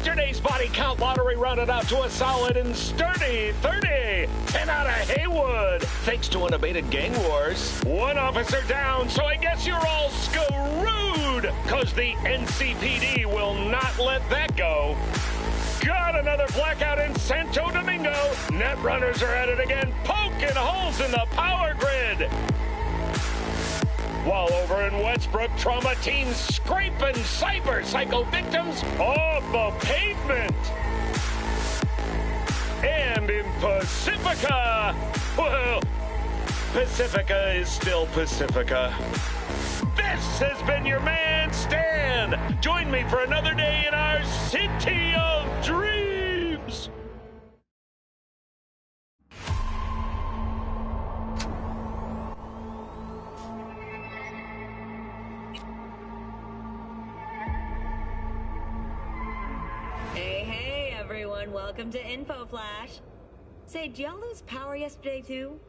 Yesterday's body count lottery rounded out to a solid and sturdy 30. 10 out of Haywood, thanks to unabated gang wars. One officer down, so I guess you're all screwed, cause the NCPD will not let that go. Got another blackout in Santo Domingo. Netrunners are at it again, poking holes in the power grid. While over in Westbrook, trauma teams scraping cyber psycho victims off the pavement. And in Pacifica, well, Pacifica is still Pacifica. This has been your man, Stan. Join me for another day in our City of Dreams. Hey, everyone. Welcome to Info Flash. Say, did y'all lose power yesterday, too?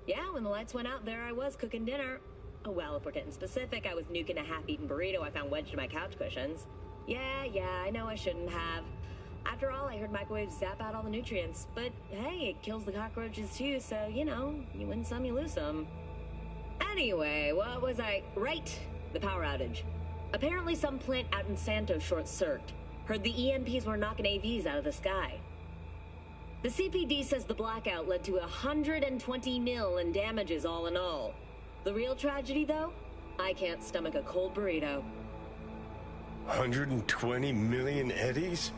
Yeah, when the lights went out, there I was cooking dinner. Oh, well, if we're getting specific, I was nuking a half-eaten burrito I found wedged in my couch cushions. Yeah, I know I shouldn't have. After all, I heard microwaves zap out all the nutrients. But, hey, it kills the cockroaches, too, so, you know, you win some, you lose some. Anyway, what was I... Right, the power outage. Apparently some plant out in Santo short-circuited. Heard the EMPs were knocking AVs out of the sky. The CPD says the blackout led to 120 mil in damages all in all. The real tragedy, though? I can't stomach a cold burrito. 120 million eddies?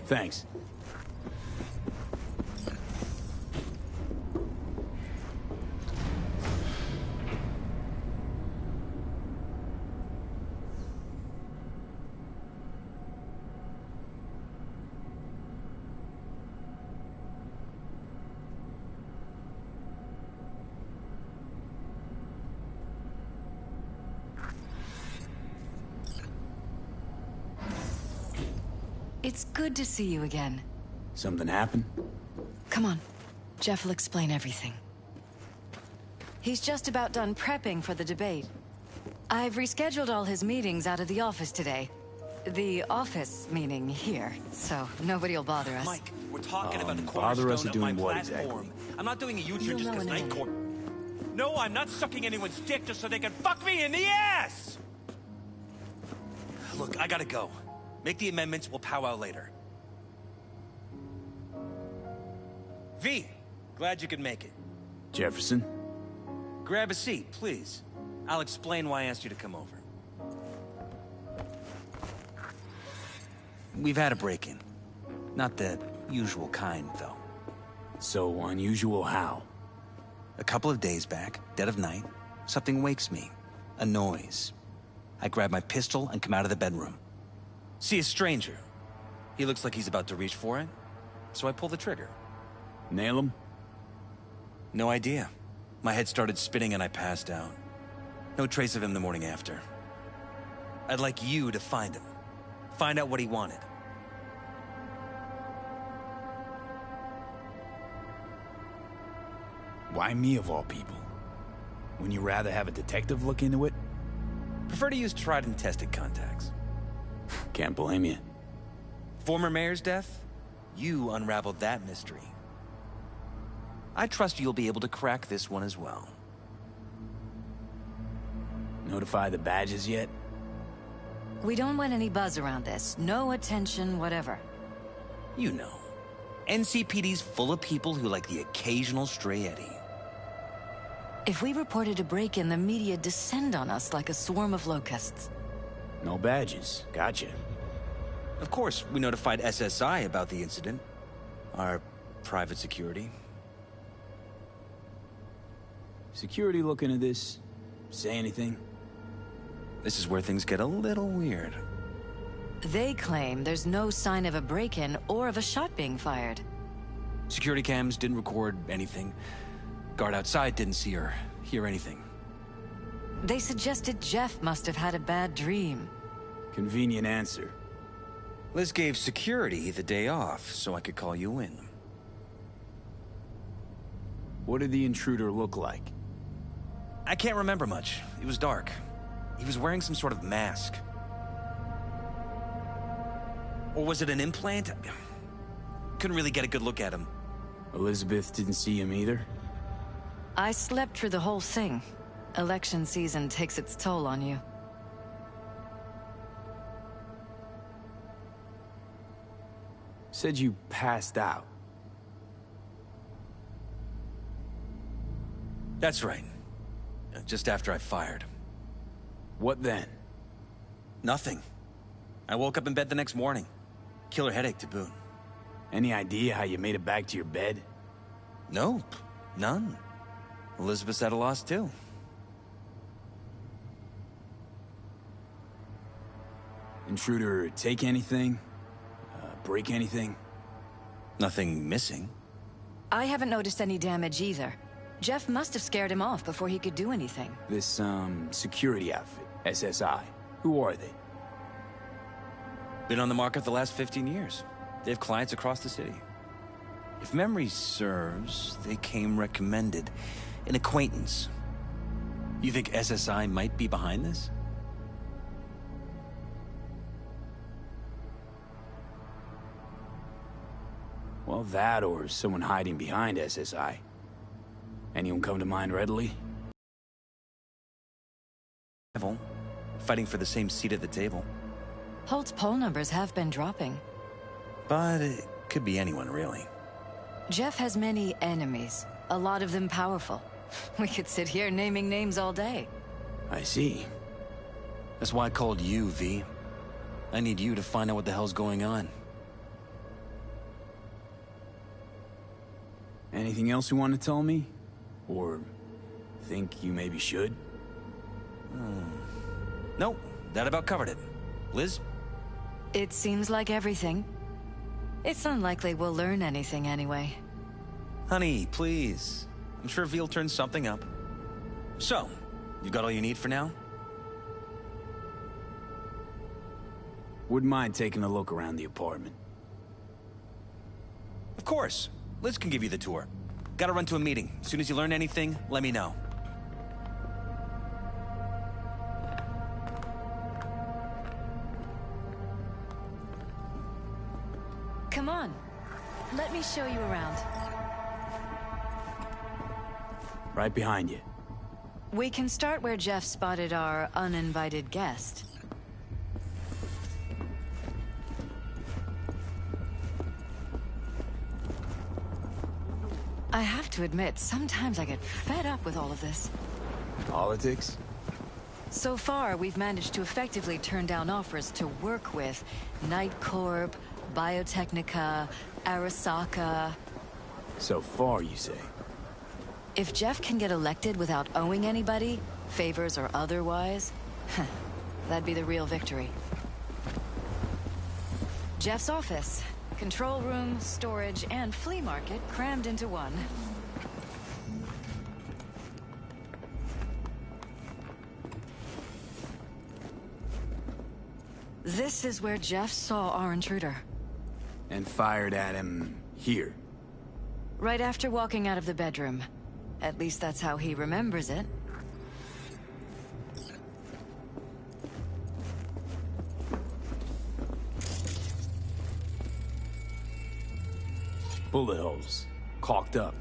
Thanks. It's good to see you again. Something happened? Come on. Jeff will explain everything. He's just about done prepping for the debate. I've rescheduled all his meetings out of the office today. The office meaning here, so nobody'll bother us. Mike, we're talking about the bother us cornerstone of doing my what platform. exactly? I'm not doing a U-turn You'll just know because in a Night minute. Court... No, I'm not sucking anyone's dick just so they can fuck me in the ass! Look, I gotta go. Make the amendments, we'll powwow later. V, glad you could make it. Jefferson? Grab a seat, please. I'll explain why I asked you to come over. We've had a break-in. Not the usual kind, though. So unusual how? A couple of days back, dead of night, something wakes me. A noise. I grab my pistol and come out of the bedroom. See a stranger. He looks like he's about to reach for it, so I pull the trigger. Nail him? No idea. My head started spinning and I passed out. No trace of him the morning after. I'd like you to find him. Find out what he wanted. Why me of all people? Wouldn't you rather have a detective look into it? Prefer to use tried and tested contacts. Can't blame you. Former mayor's death? You unraveled that mystery. I trust you'll be able to crack this one as well. Notify the badges yet? We don't want any buzz around this. No attention, whatever. You know. NCPD's full of people who like the occasional stray Eddie. If we reported a break-in, the media'd descend on us like a swarm of locusts. No badges. Gotcha. Of course, we notified SSI about the incident. Our private security. Security looking at this? Say anything? This is where things get a little weird. They claim there's no sign of a break-in or of a shot being fired. Security cams didn't record anything. Guard outside didn't see or hear anything. They suggested Jeff must have had a bad dream. Convenient answer. Liz gave security the day off so I could call you in. What did the intruder look like? I can't remember much. It was dark. He was wearing some sort of mask. Or was it an implant? Couldn't really get a good look at him. Elizabeth didn't see him either? I slept through the whole thing. Election season takes its toll on you. Said you passed out. That's right. Just after I fired. What then? Nothing. I woke up in bed the next morning. Killer headache to boot. Any idea how you made it back to your bed? Nope. None. Elizabeth's at a loss too. Intruder take anything? Break anything? Nothing missing. I haven't noticed any damage either. Jeff must have scared him off before he could do anything. This, security outfit, SSI. Who are they? Been on the market the last 15 years. They have clients across the city. If memory serves, they came recommended. An acquaintance. You think SSI might be behind this? Well, that or someone hiding behind SSI. Anyone come to mind readily? Fighting for the same seat at the table. Holt's poll numbers have been dropping. But it could be anyone, really. Jeff has many enemies, a lot of them powerful. We could sit here naming names all day. I see. That's why I called you, V. I need you to find out what the hell's going on. Anything else you want to tell me? Or think you maybe should? Nope, that about covered it. Liz? It seems like everything. It's unlikely we'll learn anything anyway. Honey, please. I'm sure Ve'll turn something up. So, you got all you need for now? Wouldn't mind taking a look around the apartment. Of course. Liz can give you the tour. Gotta run to a meeting. As soon as you learn anything, let me know. Come on. Let me show you around. Right behind you. We can start where Jeff spotted our uninvited guest. I have to admit, sometimes I get fed up with all of this. Politics? So far, we've managed to effectively turn down offers to work with Night Corp, Biotechnica, Arasaka. So far, you say? If Jeff can get elected without owing anybody, favors or otherwise, that'd be the real victory. Jeff's office. Control room, storage, and flea market crammed into one. This is where Jeff saw our intruder. And fired at him here. Right after walking out of the bedroom. At least that's how he remembers it. Bullet holes. Caulked up.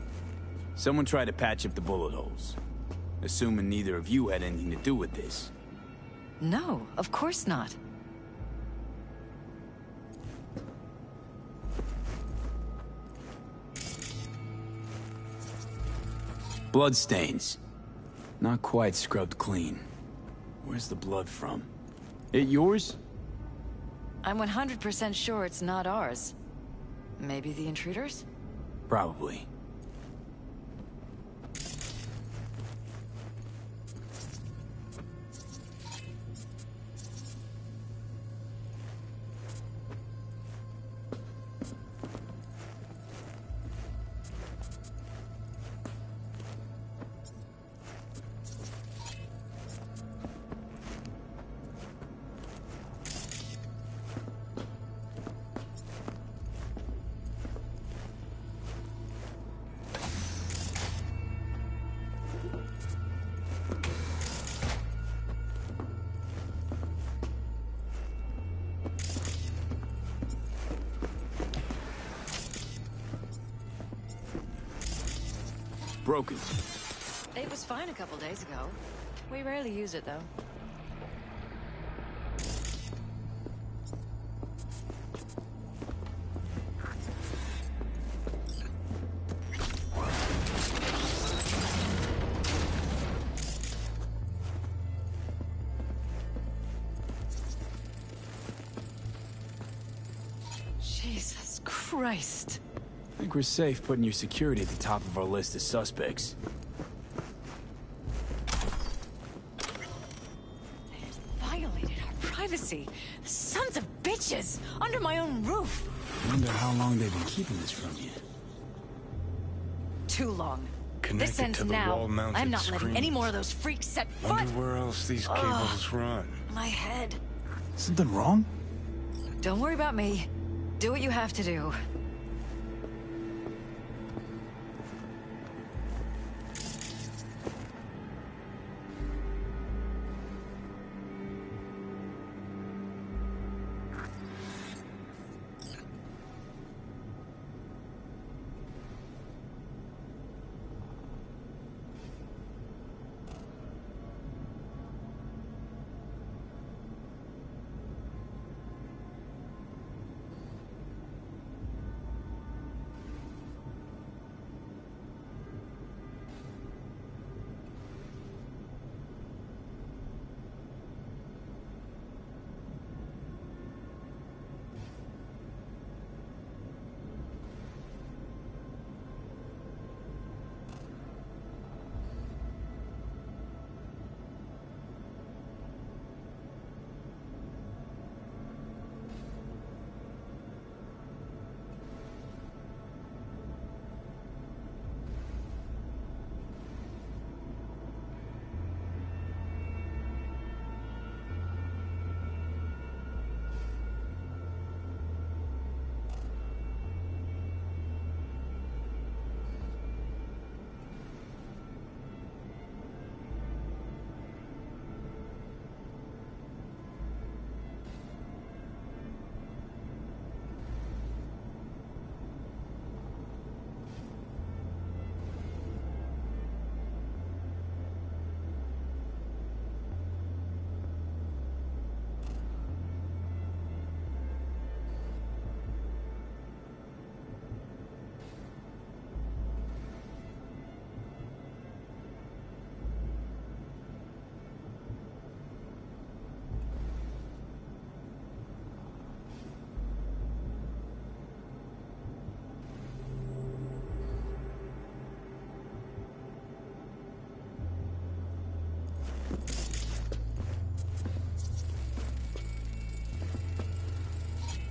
Someone tried to patch up the bullet holes. Assuming neither of you had anything to do with this. No, of course not. Bloodstains. Not quite scrubbed clean. Where's the blood from? It yours? I'm 100% sure it's not ours. Maybe the intruders? Probably. Broken. It was fine a couple days ago. We rarely use it, though. Jesus Christ. I think we're safe putting your security at the top of our list of suspects. Violated our privacy. Sons of bitches! Under my own roof! I wonder how long they've been keeping this from you. Too long. Connected This ends to the now. wall-mounted I'm not letting screens. any more of those freaks set foot! Wonder where else these cables run. My head. Something wrong? Don't worry about me. Do what you have to do.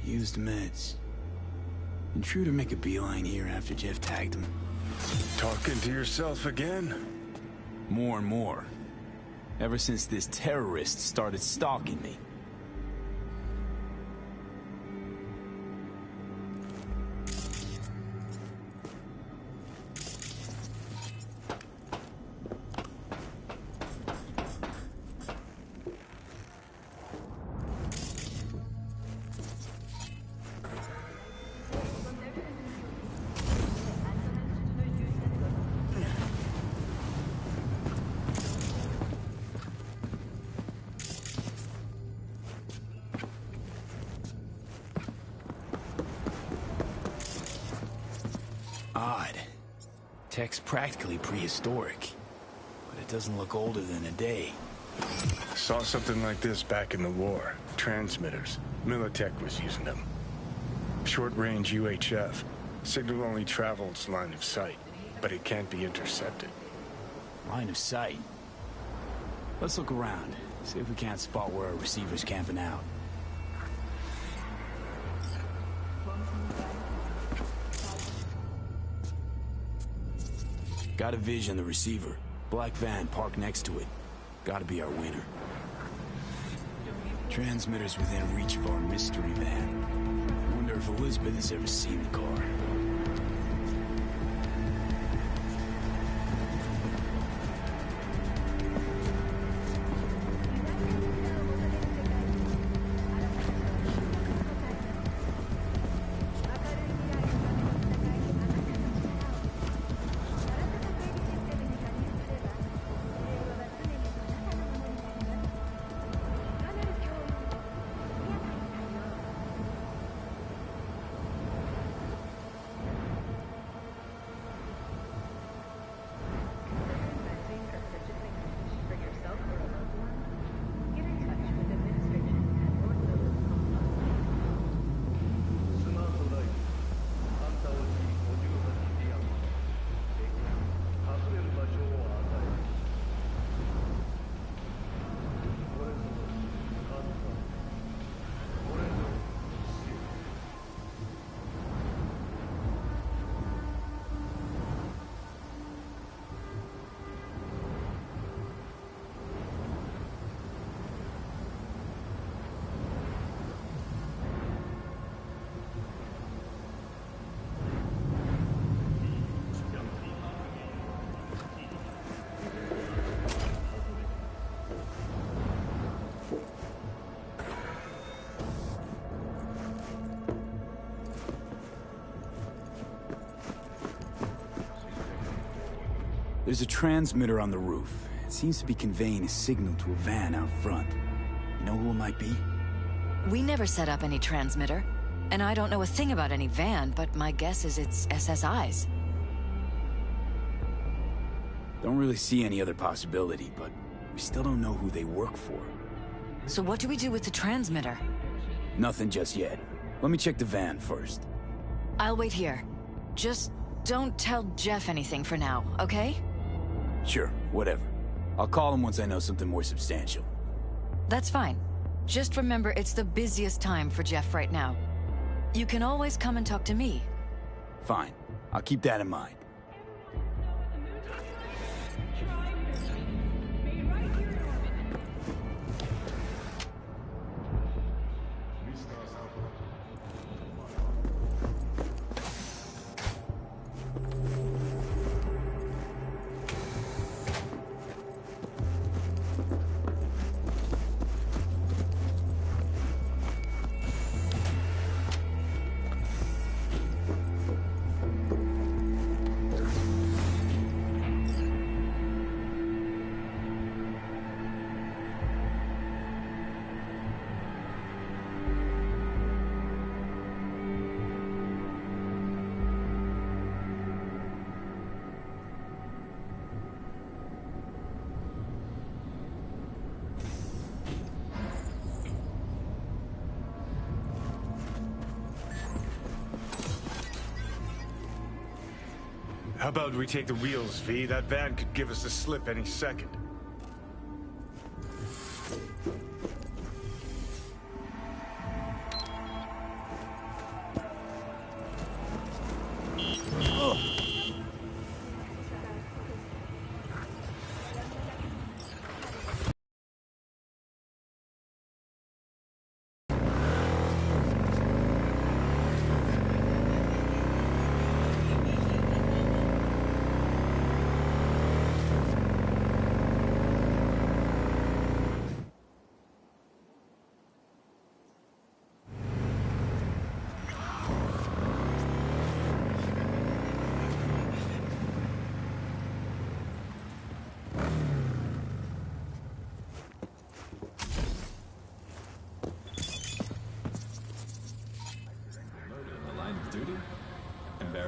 Used meds. Intruder make a beeline here after Jeff tagged him. Talking to yourself again? More and more. Ever since this terrorist started stalking me. Odd. Tech's practically prehistoric, but it doesn't look older than a day. Saw something like this back in the war. Transmitters. Militech was using them. Short-range UHF. Signal only travels line of sight, but it can't be intercepted. Line of sight. Let's look around, see if we can't spot where our receiver's camping out. Got a vision, the receiver. Black van parked next to it. Gotta be our winner. Transmitter's within reach of our mystery van. Wonder if Elizabeth has ever seen the car. There's a transmitter on the roof. It seems to be conveying a signal to a van out front. You know who it might be? We never set up any transmitter. And I don't know a thing about any van, but my guess is it's SSI's. Don't really see any other possibility, but we still don't know who they work for. So what do we do with the transmitter? Nothing just yet. Let me check the van first. I'll wait here. Just don't tell Jeff anything for now, okay? Sure, whatever. I'll call him once I know something more substantial. That's fine. Just remember it's the busiest time for Jeff right now. You can always come and talk to me. Fine. I'll keep that in mind. How about we take the wheels, V? That van could give us a slip any second.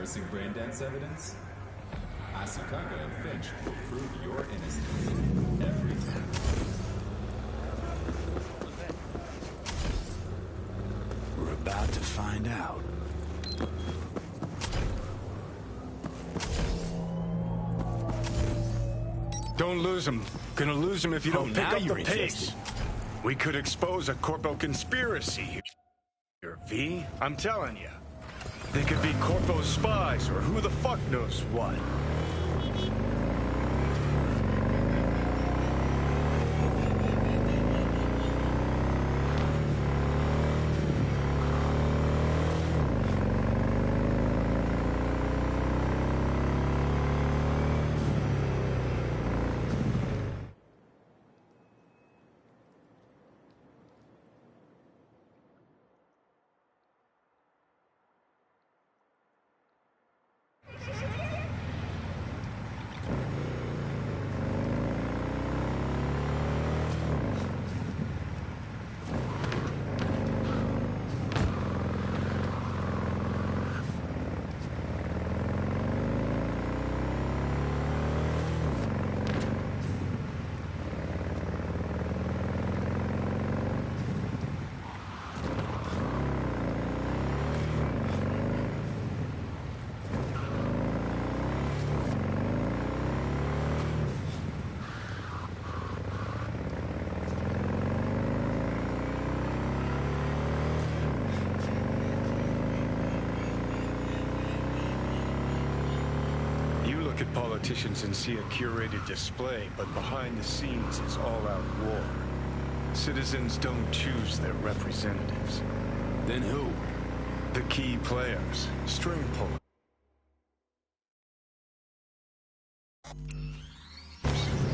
missing brain dance evidence? Asukaka and Finch will prove your innocence every time. We're about to find out. Don't lose him. Gonna lose him if you don't pick now up the you're pace. interested. We could expose a corpo conspiracy here, V. I'm telling you. They could be corpo spies or who the fuck knows what. Look at politicians and see a curated display, but behind the scenes it's all-out war. Citizens don't choose their representatives. Then who? The key players. String pullers.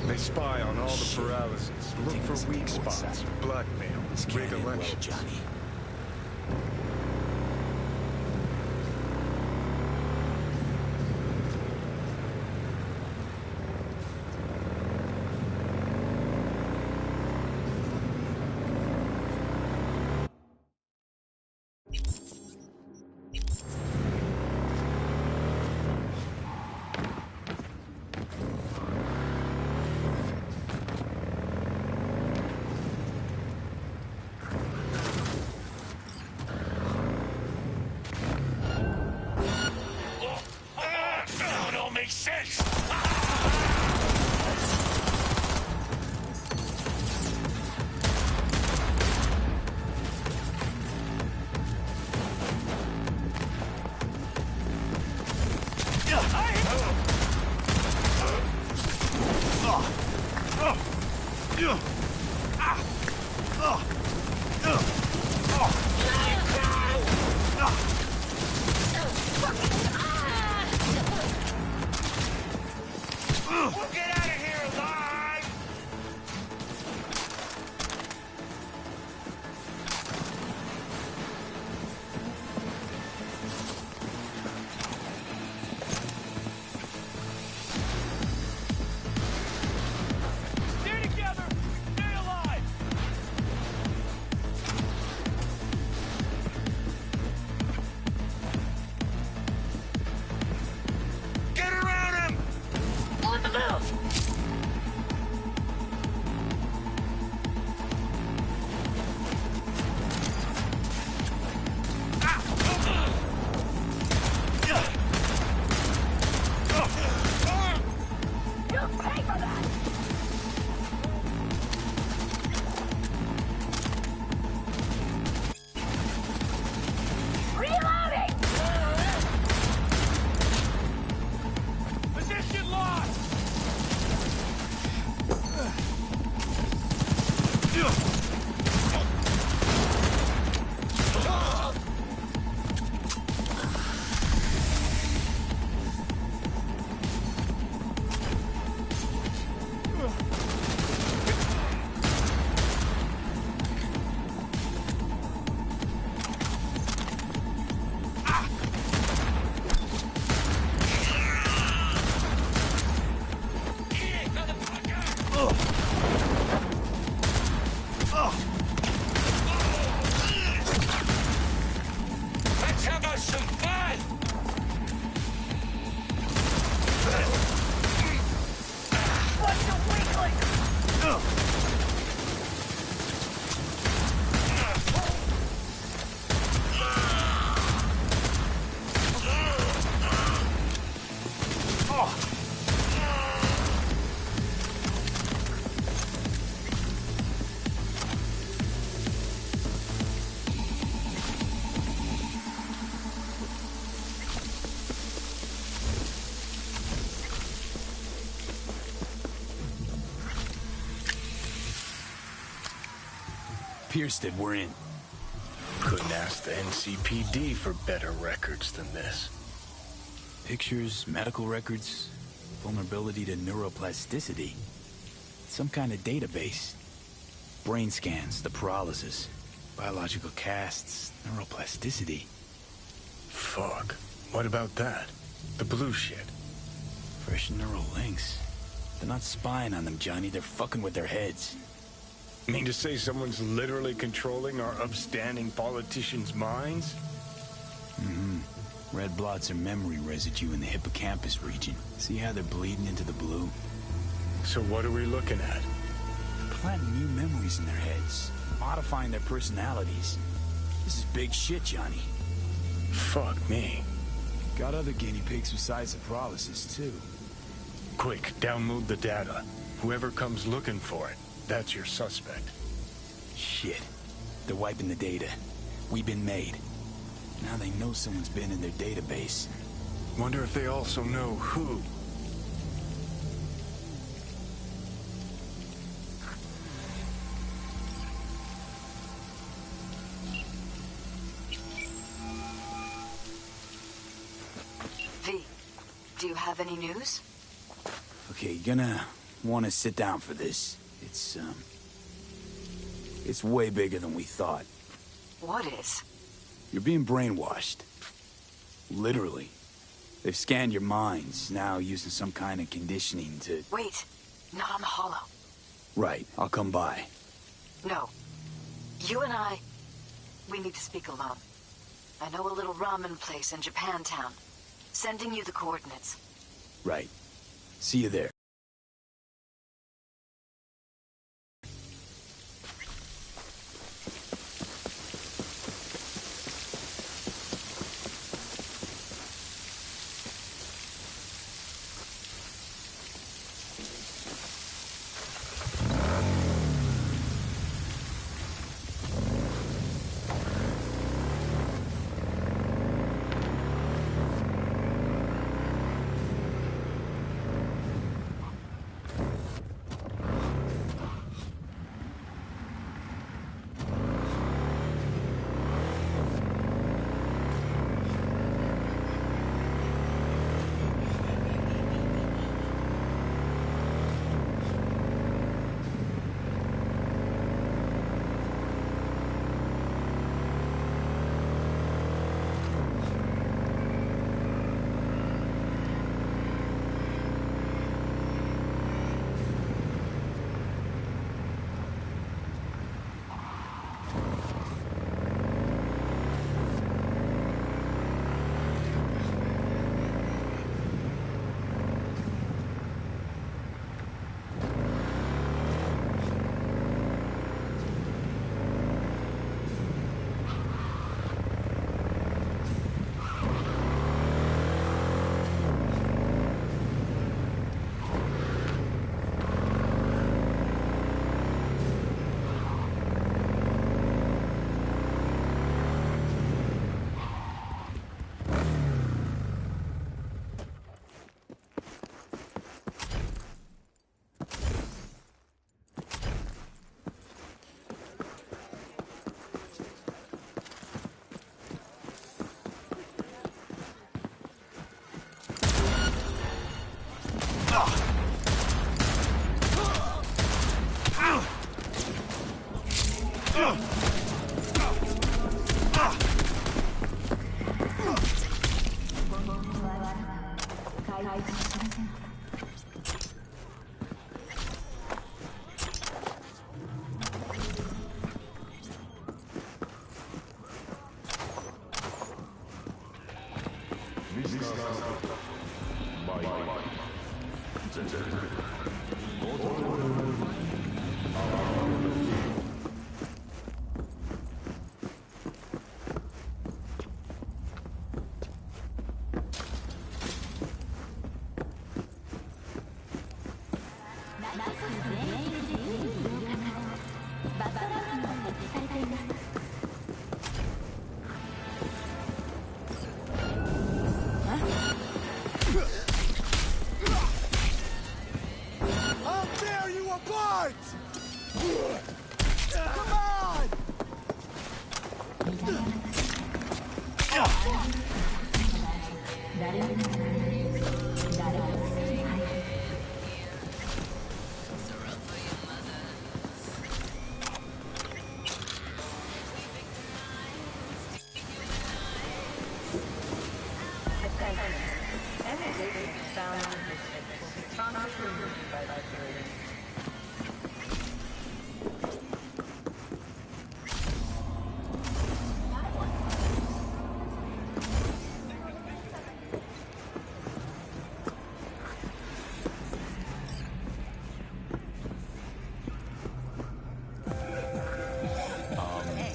They spy on all the paralysis, look for weak spots, blackmail, rig elections. Johnny. Makes sense. We'll get out of here alive! Stay together! Stay alive! Get around him! On the move! Position lost! Let's have us some fun! pierced it, we're in. Couldn't ask the NCPD for better records than this. Pictures, medical records, vulnerability to neuroplasticity. Some kind of database. Brain scans, the paralysis, biological casts, neuroplasticity. Fuck. What about that? The blue shit. Fresh neural links. They're not spying on them, Johnny. They're fucking with their heads. Mean to say someone's literally controlling our upstanding politicians' minds? Mm-hmm. Red blots are memory residue in the hippocampus region. See how they're bleeding into the blue? So what are we looking at? Planting new memories in their heads. Modifying their personalities. This is big shit, Johnny. Fuck me. Got other guinea pigs besides the paralysis, too. Quick, download the data. Whoever comes looking for it, that's your suspect. Shit. They're wiping the data. We've been made. Now they know someone's been in their database. Wonder if they also know who. V, do you have any news? Okay, you're gonna want to sit down for this. It's way bigger than we thought. What is? You're being brainwashed. Literally. They've scanned your minds, now using some kind of conditioning to... Wait, not on the holo. Right, I'll come by. No. You and I, we need to speak alone. I know a little ramen place in Japantown. Sending you the coordinates. Right. See you there.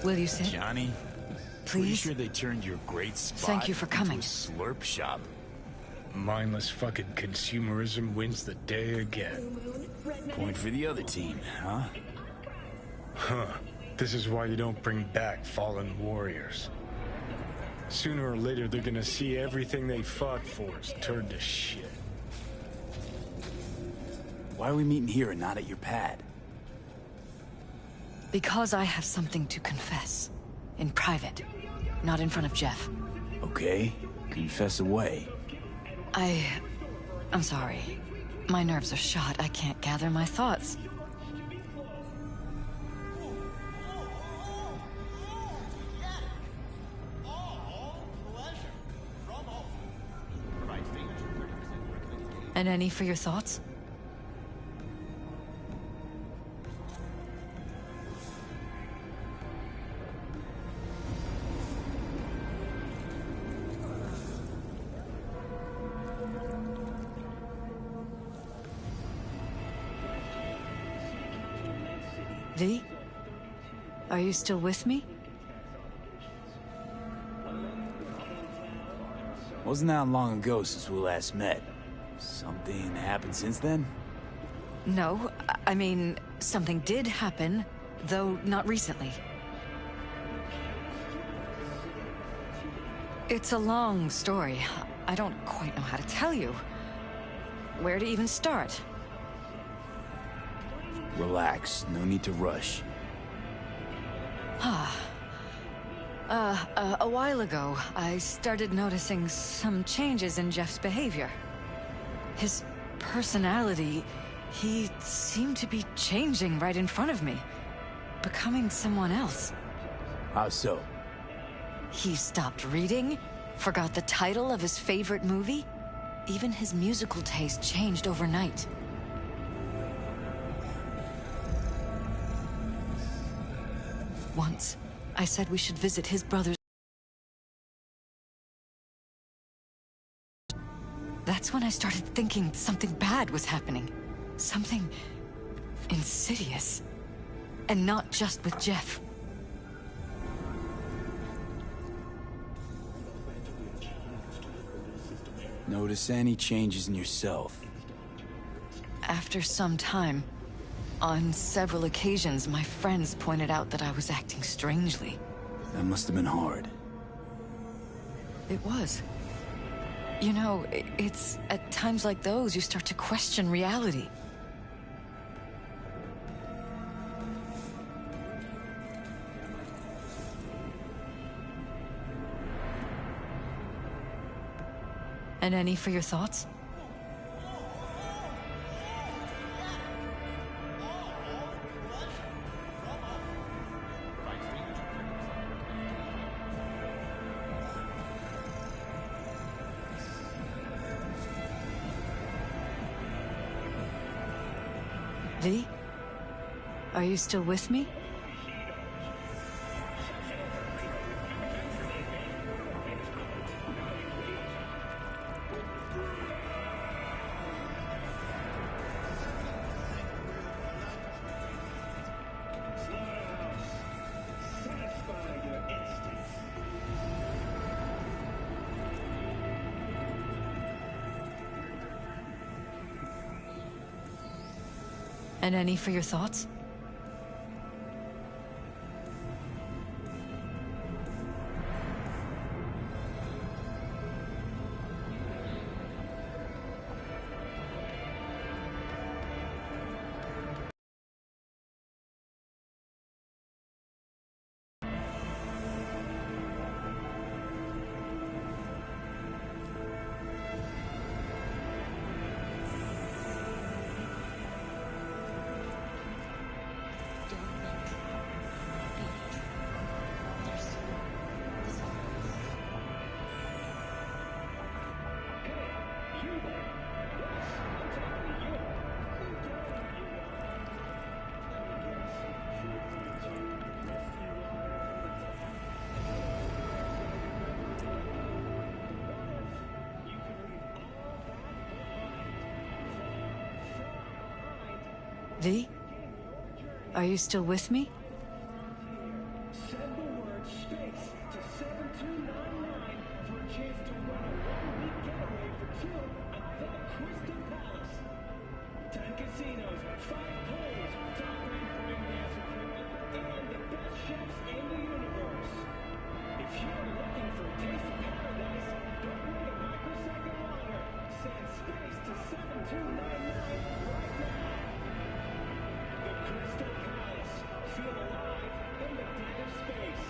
Will you sit? Johnny? Pretty Please? sure they turned your great spot Thank you for coming. into a slurp shop. Mindless fucking consumerism wins the day again. Point for the other team, huh? Huh. This is why you don't bring back fallen warriors. Sooner or later, they're gonna see everything they fought for is turned to shit. Why are we meeting here and not at your pad? Because I have something to confess. In private. Not in front of Jeff. Okay, confess away. I'm sorry. My nerves are shot. I can't gather my thoughts. And any for your thoughts? V? Are you still with me? Wasn't that long ago since we last met. Something happened since then? No, I mean, something did happen, though not recently. It's a long story. I don't quite know how to tell you. Where to even start? Relax, no need to rush. A while ago, I started noticing some changes in Jeff's behavior. His personality, he seemed to be changing right in front of me. Becoming someone else. How so? He stopped reading, forgot the title of his favorite movie. Even his musical taste changed overnight. Once, I said we should visit his brother's. That's when I started thinking something bad was happening. Something insidious. And not just with Jeff. Notice any changes in yourself? After some time, on several occasions, my friends pointed out that I was acting strangely. That must have been hard. It was. You know, it's at times like those you start to question reality. And any for your thoughts? V? Are you still with me? And any for your thoughts? V? Are you still with me? Send the word space to 7299 for a chance to run a one-week getaway for two at the Crystal Palace. 10 casinos, 5 pools, top-end brain dance equipment, and the best chefs in the universe. If you're looking for a taste of paradise, don't wait a microsecond longer. Send space to 7299 right now. The Crystal Palace. Feel alive in the dead of space.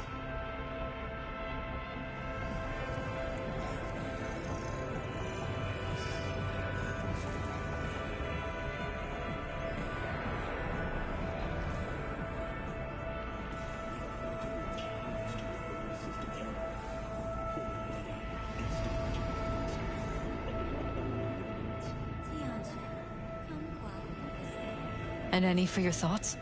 And any for your thoughts?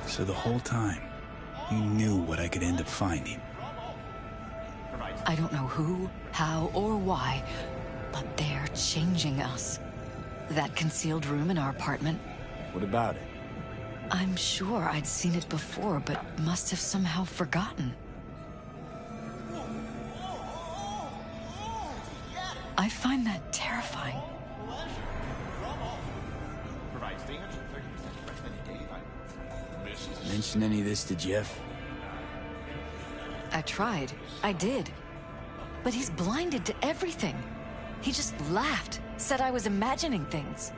So the whole time, you knew what I could end up finding. I don't know who, how, or why, but they're changing us. That concealed room in our apartment, What about it? I'm sure I'd seen it before, but must have somehow forgotten. I find that terrifying. Mention any of this to Jeff? I tried. I did. But he's blinded to everything. He just laughed, said I was imagining things.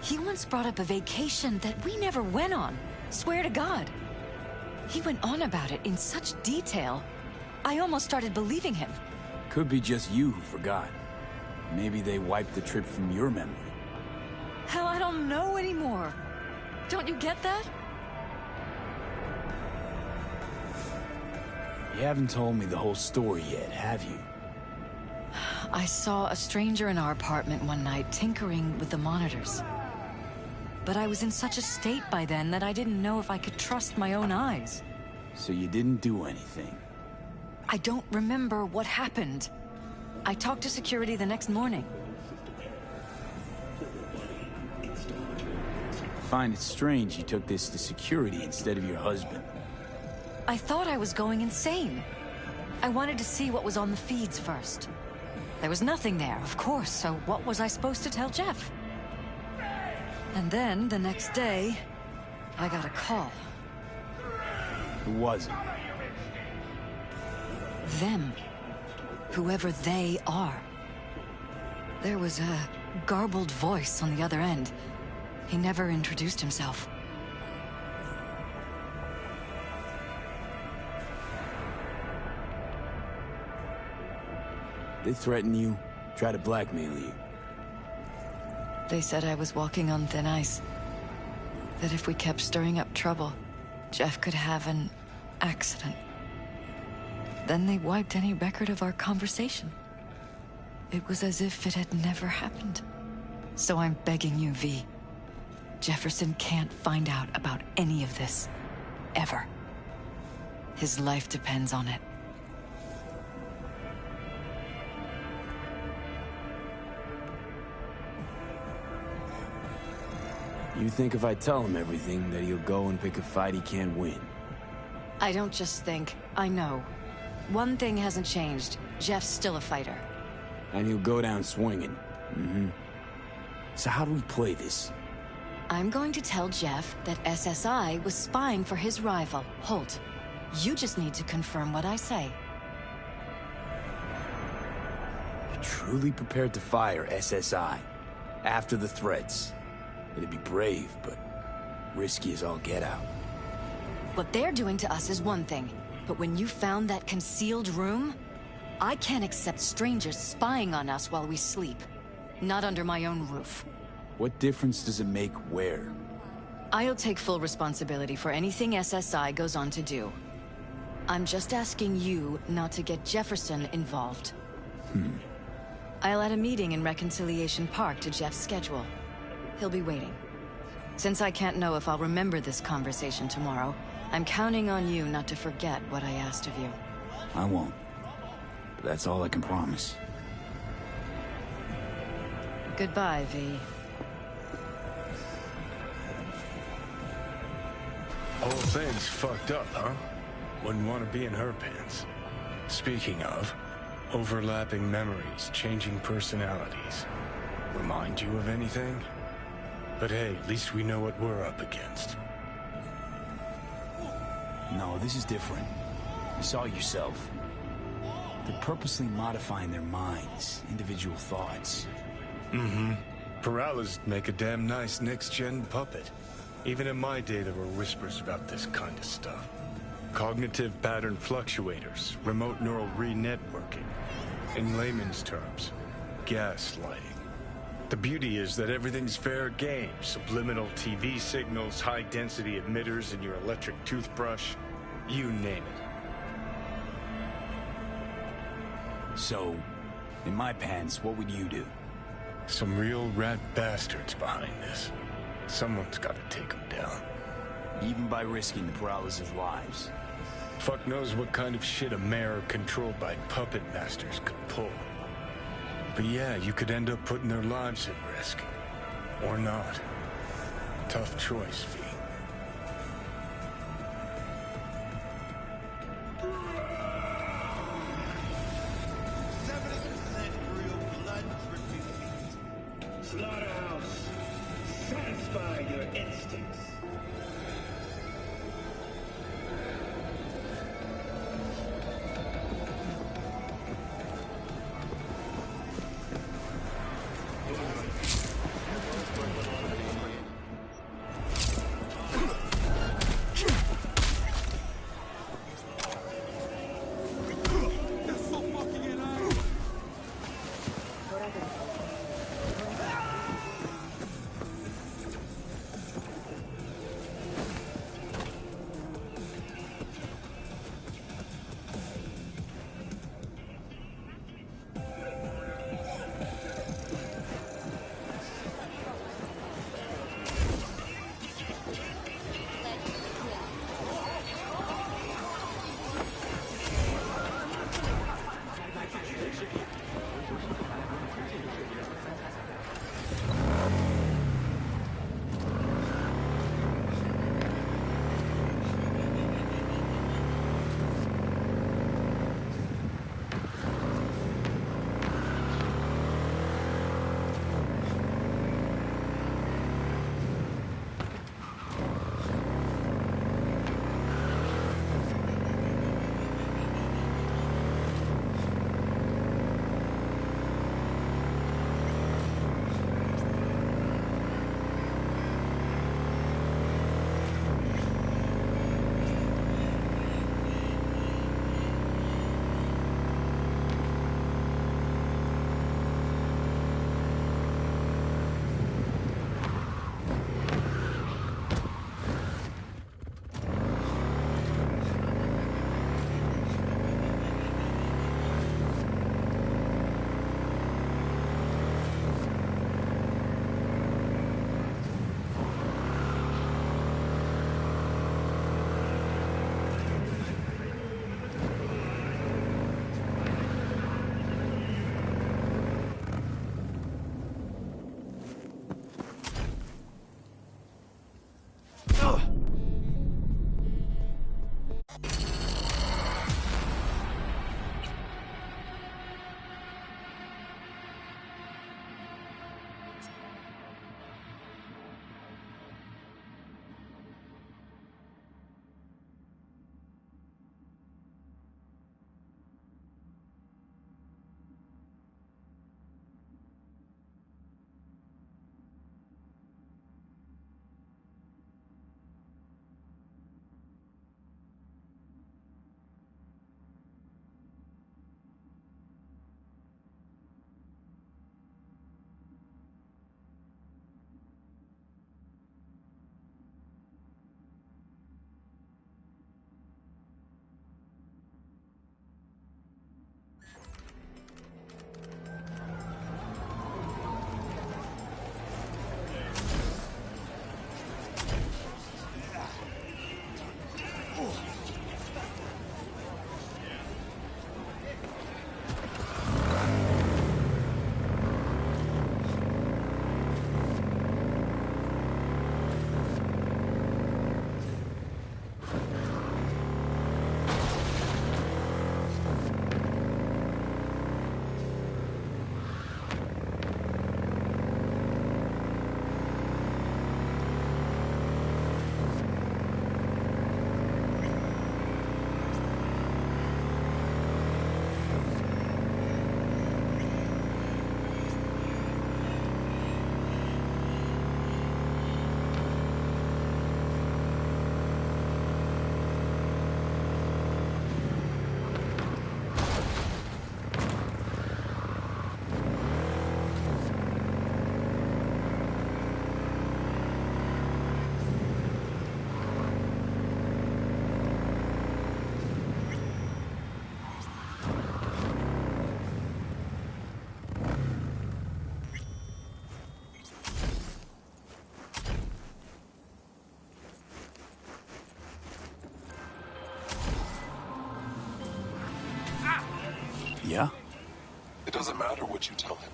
He once brought up a vacation that we never went on. Swear to God. He went on about it in such detail. I almost started believing him. Could be just you who forgot. Maybe they wiped the trip from your memory. Hell, I don't know anymore. Don't you get that? You haven't told me the whole story yet, have you? I saw a stranger in our apartment one night tinkering with the monitors. But I was in such a state by then that I didn't know if I could trust my own eyes. So you didn't do anything? I don't remember what happened. I talked to security the next morning. Find it strange you took this to security instead of your husband. I thought I was going insane. I wanted to see what was on the feeds first. There was nothing there, of course, so what was I supposed to tell Jeff? And then, the next day, I got a call. Who was it? Them. Whoever they are. There was a garbled voice on the other end. He never introduced himself. They threaten you, try to blackmail you. They said I was walking on thin ice. That if we kept stirring up trouble, Jeff could have an accident. Then they wiped any record of our conversation. It was as if it had never happened. So I'm begging you, V. Jefferson can't find out about any of this. Ever. His life depends on it. You think if I tell him everything, that he'll go and pick a fight he can't win? I don't just think, I know. One thing hasn't changed. Jeff's still a fighter. And he'll go down swinging. Mm-hmm. So how do we play this? I'm going to tell Jeff that SSI was spying for his rival, Holt. You just need to confirm what I say. You're truly prepared to fire SSI? After the threats. It'd be brave, but risky as all get out. What they're doing to us is one thing, but when you found that concealed room, I can't accept strangers spying on us while we sleep. Not under my own roof. What difference does it make where? I'll take full responsibility for anything SSI goes on to do. I'm just asking you not to get Jefferson involved. I'll add a meeting in Reconciliation Park to Jeff's schedule. He'll be waiting. Since I can't know if I'll remember this conversation tomorrow, I'm counting on you not to forget what I asked of you. I won't. But that's all I can promise. Goodbye, V. Whole thing's fucked up, huh? Wouldn't want to be in her pants. Speaking of, overlapping memories, changing personalities. Remind you of anything? But hey, at least we know what we're up against. No, this is different. You saw it yourself. They're purposely modifying their minds, individual thoughts. Peralez make a damn nice next-gen puppet. Even in my day, there were whispers about this kind of stuff. Cognitive pattern fluctuators, remote neural re-networking. In layman's terms, gaslighting. The beauty is that everything's fair game. Subliminal TV signals, high-density emitters in your electric toothbrush. You name it. So, in my pants, what would you do? Some real rat bastards behind this. Someone's got to take them down. Even by risking the Peralez's lives. Fuck knows what kind of shit a mayor controlled by puppet masters could pull. But yeah, you could end up putting their lives at risk. Or not. Tough choice, V. Slaughterhouse, satisfy your instincts. Yeah? It doesn't matter what you tell him.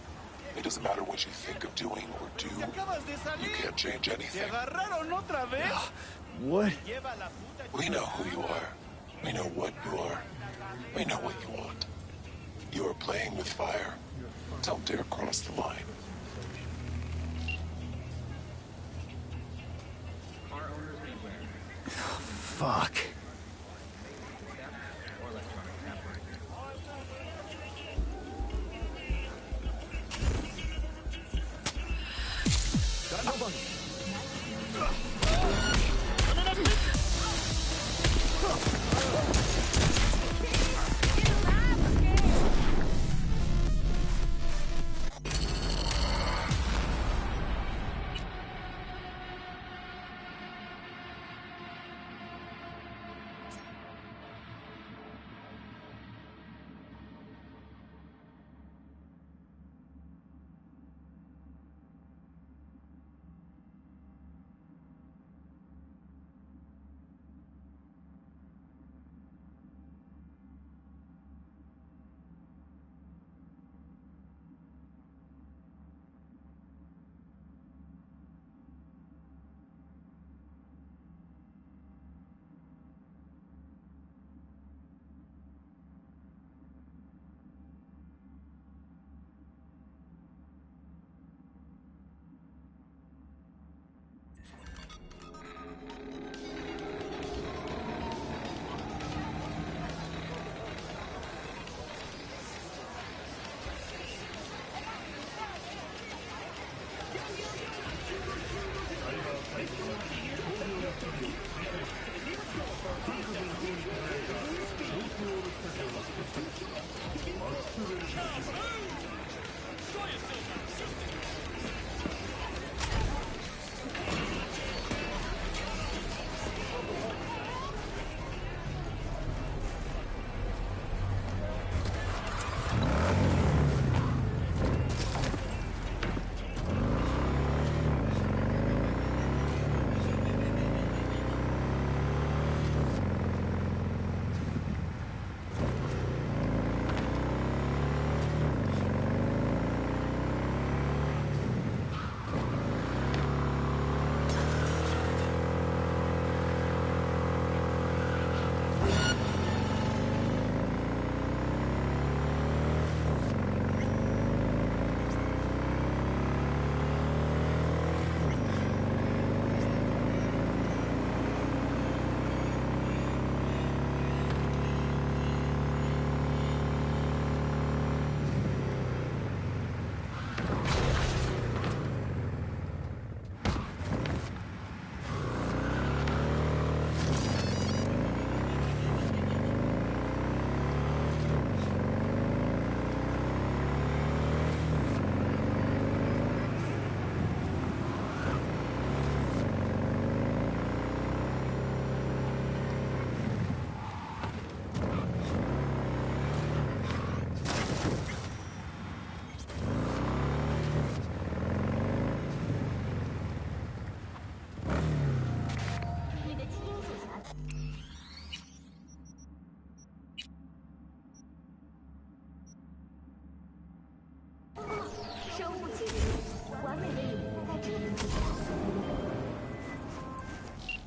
It doesn't matter what you think of doing or do. You can't change anything. What? We know who you are. We know what you are. We know what you want. You are playing with fire. Don't dare cross the line. Fuck.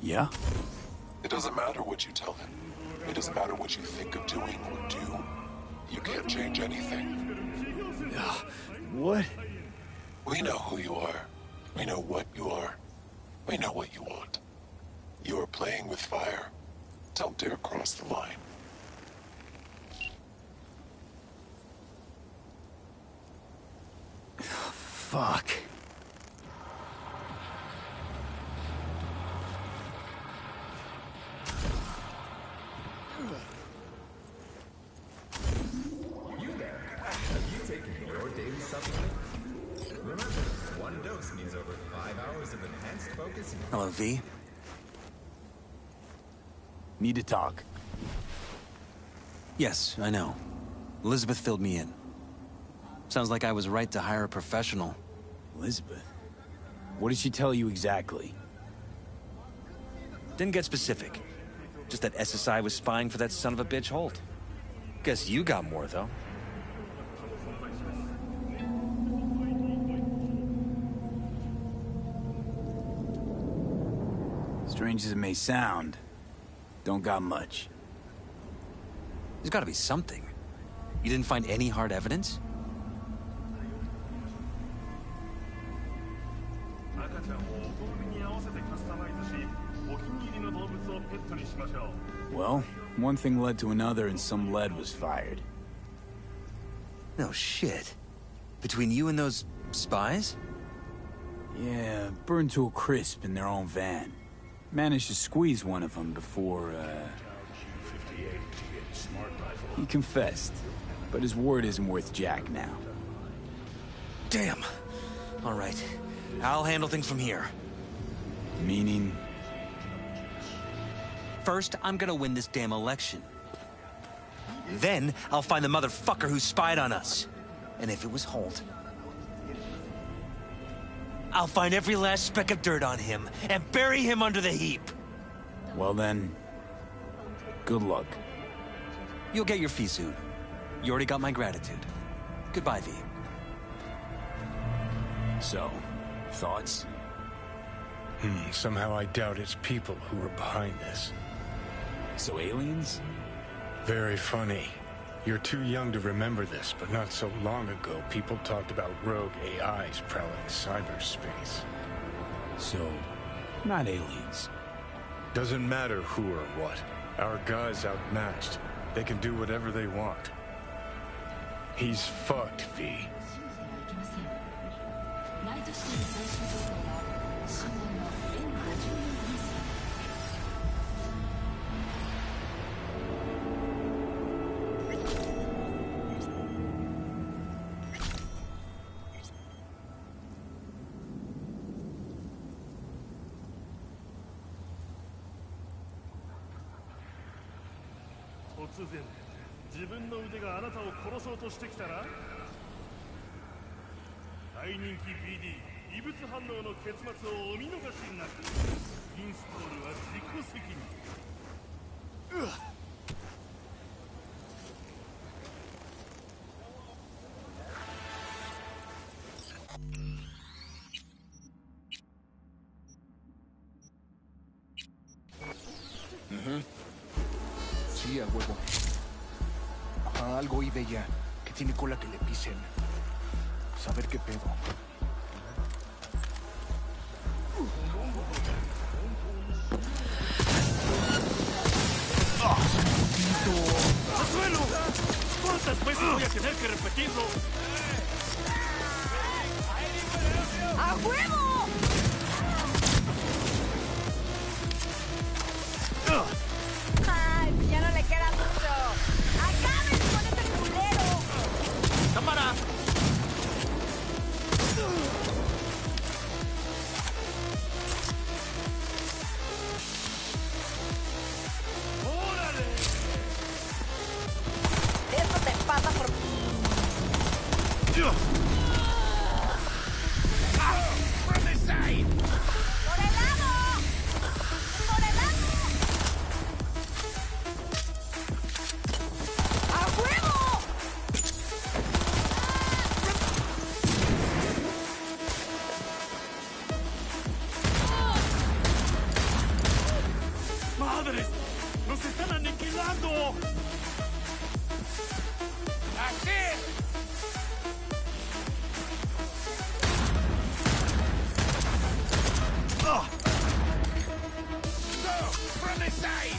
Yeah? It doesn't matter what you tell him. It doesn't matter what you think of doing or do. You can't change anything. What? We know who you are. We know what you are. We know what you want. You are playing with fire. Don't dare cross the line. Fuck. You there? Have you taken your daily supplement? Remember, one dose means over 5 hours of enhanced focus and Hello, V. Need to talk. Yes, I know. Elizabeth filled me in. Sounds like I was right to hire a professional. Elizabeth? What did she tell you exactly? Didn't get specific. Just that SSI was spying for that son of a bitch Holt. Guess you got more, though. Strange as it may sound, don't got much. There's gotta be something. You didn't find any hard evidence? Well, one thing led to another and some lead was fired. No shit. Between you and those spies? Yeah, burned to a crisp in their own van. Managed to squeeze one of them before, he confessed, but his word isn't worth jack now. Damn. All right. I'll handle things from here. Meaning? First, I'm gonna win this damn election. Then, I'll find the motherfucker who spied on us. And if it was Holt, I'll find every last speck of dirt on him and bury him under the heap. Well then, good luck. You'll get your fee soon. You already got my gratitude. Goodbye, V. So, thoughts? Somehow I doubt it's people who are behind this. So aliens? Very funny. You're too young to remember this, but not so long ago, people talked about rogue AIs prowling cyberspace. So, not aliens. Doesn't matter who or what. Our guy's outmatched. They can do whatever they want. He's fucked, V. 突然自分の腕があなたを殺そうとしてきたら大人気 BD 異物反応の結末をお見逃しなくインストールは自己責任うわっSí, a huevo. Ajá, algo oí de ella. Que tiene cola que le pisen. Saber qué pedo. ¡Suelo! ¿Cuántas veces voy a tener que repetirlo? ¡A huevo! ¡Ay, ya no le queda mucho! ¡Acaben con ese culero! ¡Cámara! ¡Órale! Esto te pasa por... ¡From the side! ¡Por el lado! ¡Por el lado! ¡A huevo! ¡Madre! ¡Nos están aniquilando! ¡Así! Go! From the side!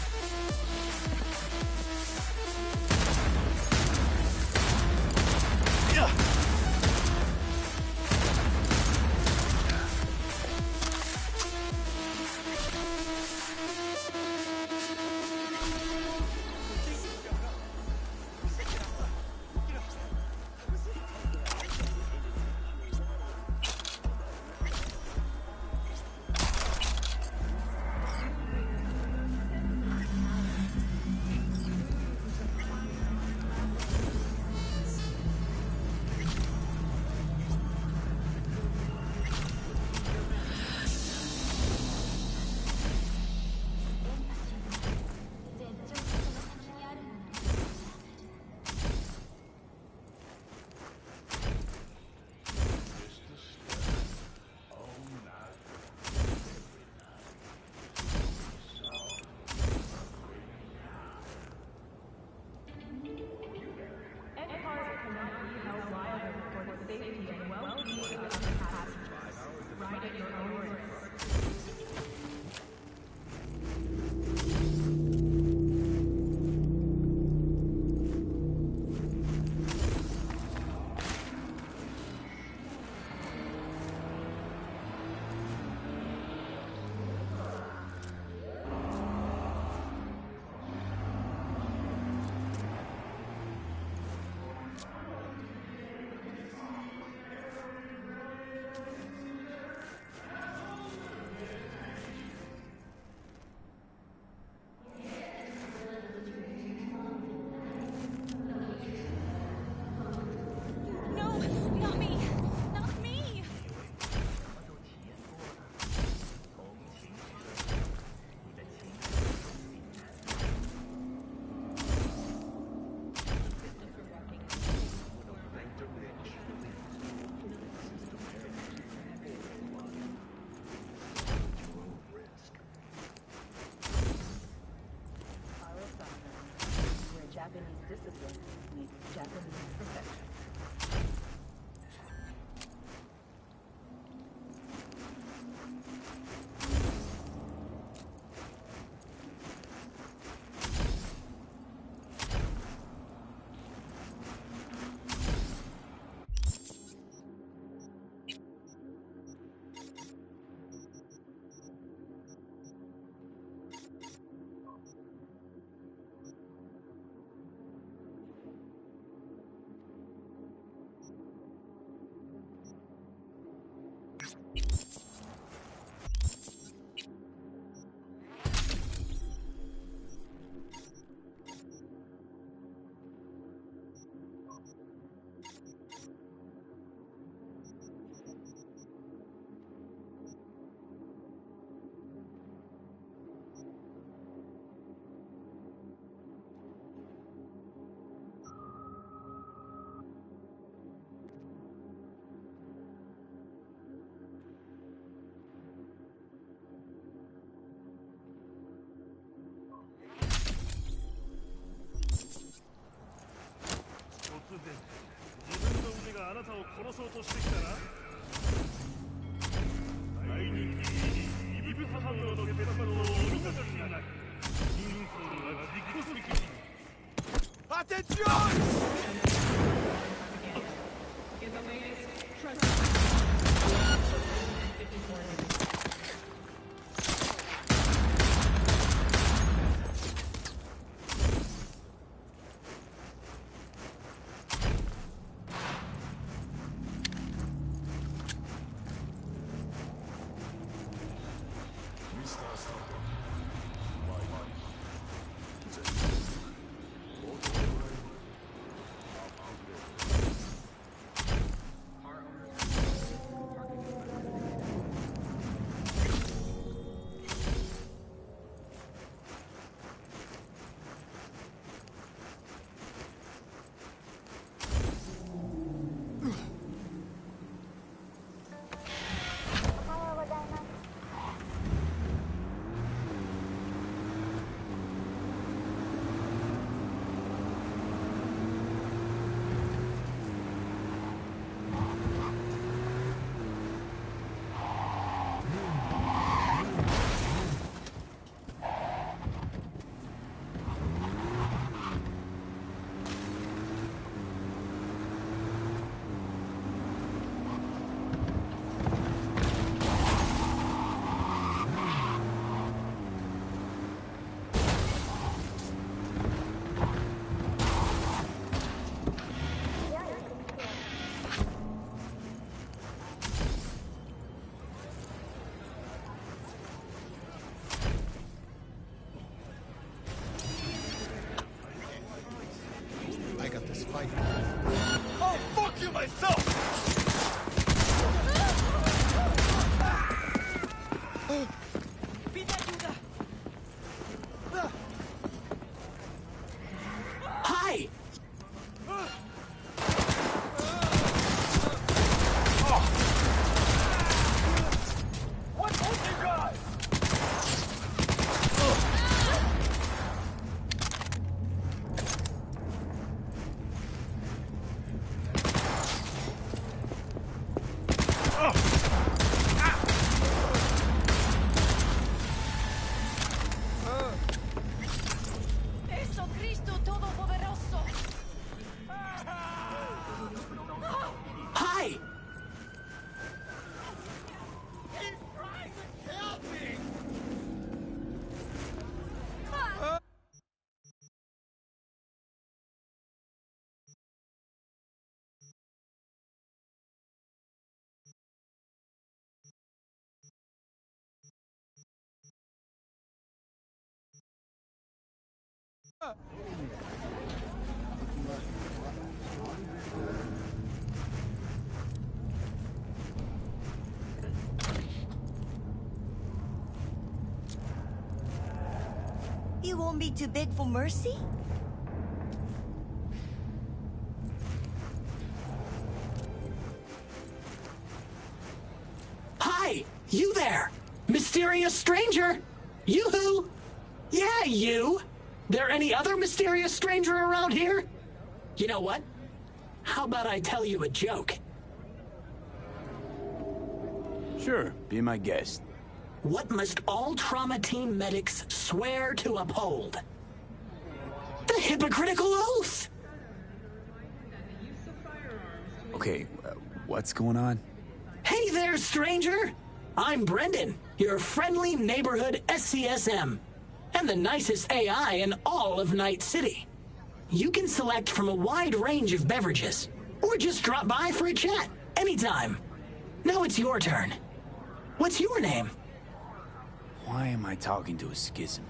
Japanese discipline meets Japanese perfection. I got this fight. I'll fuck you myself! Hi! What's with you guys? Jesucristo Todopoderoso! Hi! He's trying to kill me! You want me to beg for mercy? Hi! You there! Mysterious stranger! Yoo-hoo! Yeah, you! There any other mysterious stranger around here? You know what? How about I tell you a joke? Sure, be my guest. What must all trauma team medics swear to uphold? The hypocritical oath! Okay, what's going on? Hey there, stranger! I'm Brendan, your friendly neighborhood SCSM, and the nicest AI in all of Night City. You can select from a wide range of beverages, or just drop by for a chat, anytime. Now it's your turn. What's your name? Why am I talking to a schism?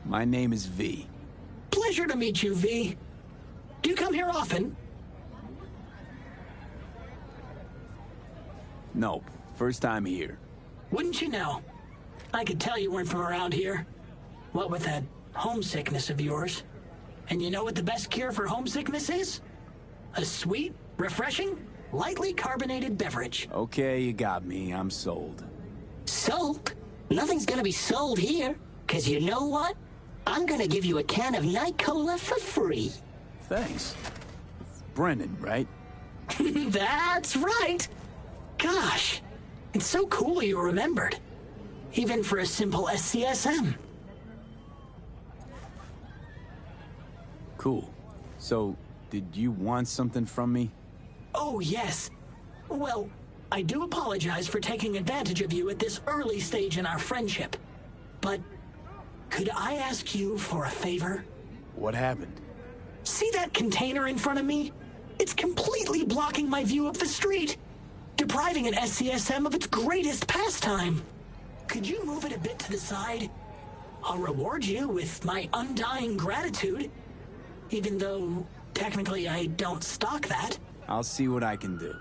My name is V. Pleasure to meet you, V. Do you come here often? Nope, first time here. Wouldn't you know? I could tell you weren't from around here. What with that homesickness of yours. And you know what the best cure for homesickness is? A sweet, refreshing, lightly carbonated beverage. Okay, you got me. I'm sold. Sold? Nothing's gonna be sold here. Cause you know what? I'm gonna give you a can of Night Cola for free. Thanks. It's Brennan, right? That's right! Gosh, it's so cool you remembered. Even for a simple SCSM. Cool. So, did you want something from me? Oh, yes. Well, I do apologize for taking advantage of you at this early stage in our friendship. But could I ask you for a favor? What happened? See that container in front of me? It's completely blocking my view of the street, depriving an SCSM of its greatest pastime. Could you move it a bit to the side? I'll reward you with my undying gratitude, even though technically I don't stock that. I'll see what I can do.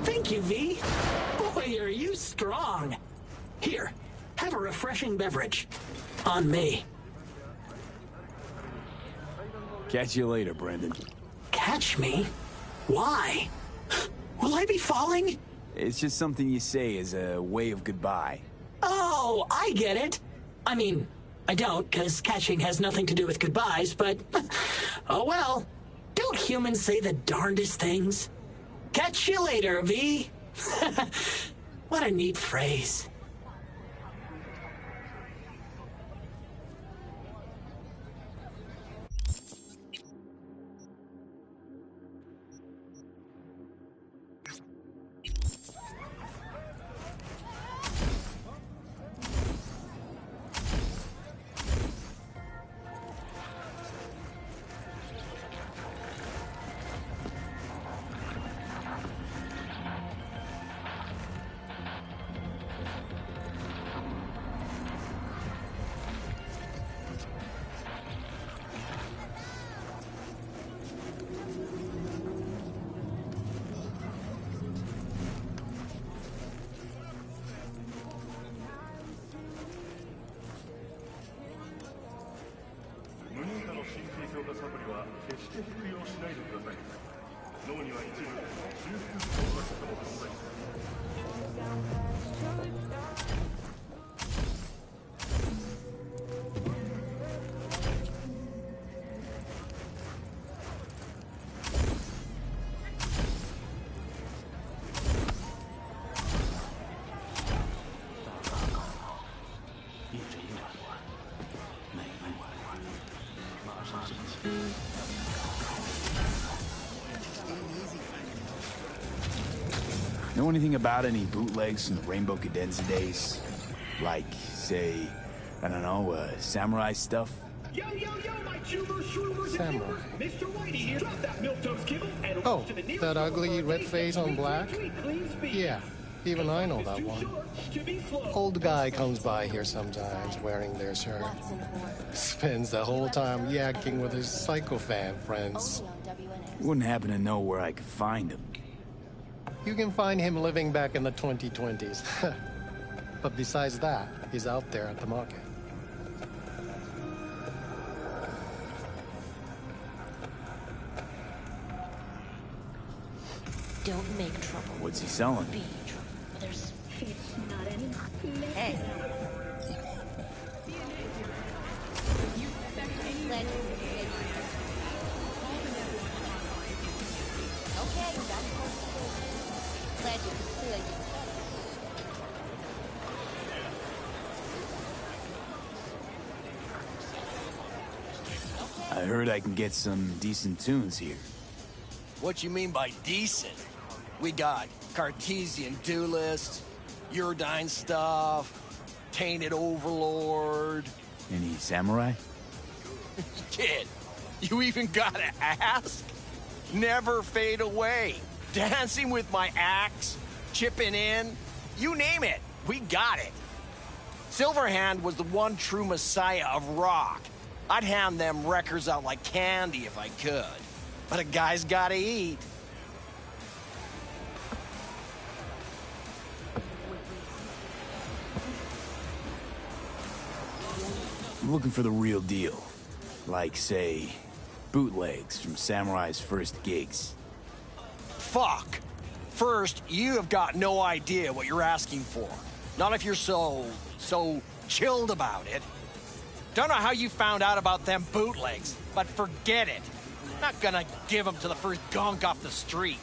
Thank you, V. Boy, are you strong. Here, have a refreshing beverage. On me. Catch you later, Brendan. Catch me? Why? Will I be falling? It's just something you say as a way of goodbye. Oh, I get it. I mean, I don't, because catching has nothing to do with goodbyes, but... oh well. Don't humans say the darndest things? Catch you later, V. What a neat phrase. Know anything about any bootlegs from the Rainbow Cadenza days? Like, say, I don't know, samurai stuff? Yo, my Shroomers, Samurai. Mr. Whitey here. Drop that milquetoast kibble and Oh, that ugly red face on black? Yeah, even I know that one. Old guy comes by here sometimes wearing their shirt. Spends the whole time yakking with his psychofan friends. Wouldn't happen to know where I could find him. You can find him living back in the 2020s. But besides that, he's out there at the market. Don't make trouble. What's he selling? Be trouble. There's... It's not any... Hey. Okay, that's what Legend. I heard I can get some decent tunes here. What you mean by decent? We got Cartesian Duelist, Uridine stuff, Tainted Overlord. Any samurai? Kid, you even gotta ask? Never fade away. Dancing with my axe, chipping in, you name it, we got it. Silverhand was the one true messiah of rock. I'd hand them records out like candy if I could. But a guy's gotta eat. I'm looking for the real deal. Like, say, bootlegs from Samurai's first gigs. Fuck. First, you have got no idea what you're asking for. Not if you're so chilled about it. Don't know how you found out about them bootlegs, but forget it. Not gonna give them to the first gunk off the street.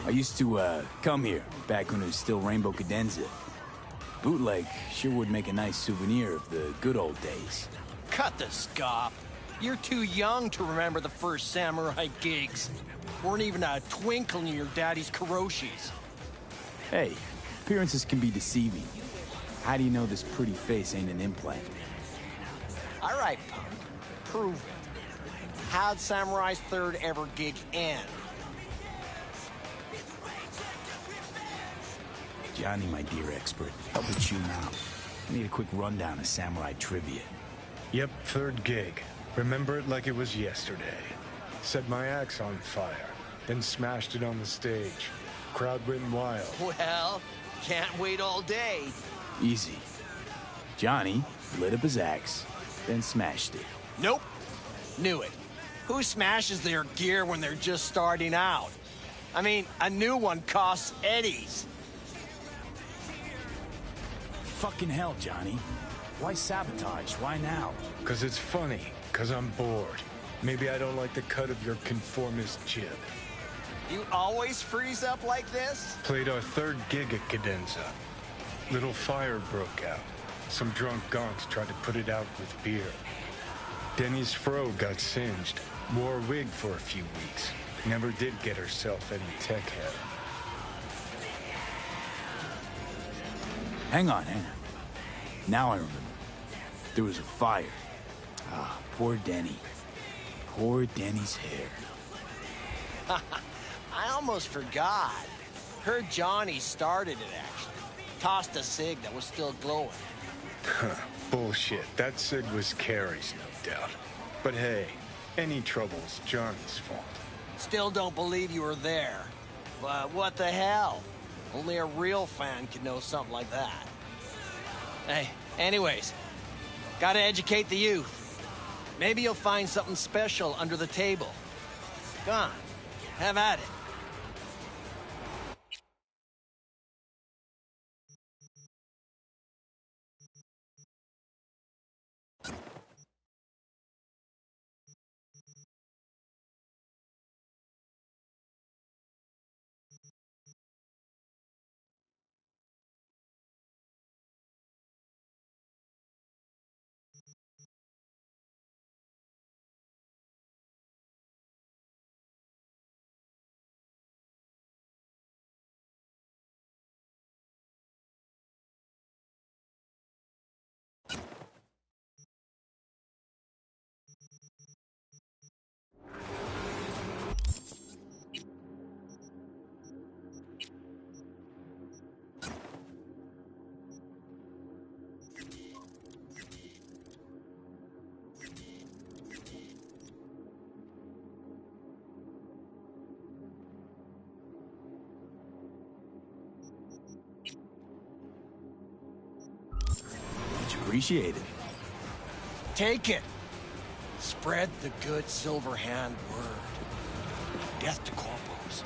I used to, come here, back when it was still Rainbow Cadenza. Bootleg sure would make a nice souvenir of the good old days. Cut the scop. You're too young to remember the first samurai gigs. Weren't even a twinkle in your daddy's Kuroshis. Hey, appearances can be deceiving. How do you know this pretty face ain't an implant? All right, punk. Prove it. How'd Samurai's third ever gig end? Johnny, my dear expert, help me tune out. I need a quick rundown of samurai trivia. Yep, third gig. Remember it like it was yesterday. Set my axe on fire, then smashed it on the stage. Crowd went wild. Well, can't wait all day. Easy. Johnny lit up his axe, then smashed it. Nope. Knew it. Who smashes their gear when they're just starting out? I mean, a new one costs eddies. Fucking hell, Johnny. Why sabotage? Why now? 'Cause it's funny. 'Cause I'm bored. Maybe I don't like the cut of your conformist jib. You always freeze up like this? Played our third gig at Cadenza. Little fire broke out. Some drunk gonks tried to put it out with beer. Denny's fro got singed. Wore a wig for a few weeks. Never did get herself any tech head. Hang on. Now I remember. There was a fire. Ah, poor Denny. Poor Denny's hair. I almost forgot. Heard Johnny started it, actually. Tossed a cig that was still glowing. Bullshit. That cig was Carrie's, no doubt. But hey, any trouble's Johnny's fault. Still don't believe you were there. But what the hell? Only a real fan could know something like that. Hey, anyways, gotta educate the youth. Maybe you'll find something special under the table. Go on, have at it. Appreciate it. Take it. Spread the good Silverhand word. death to corpos.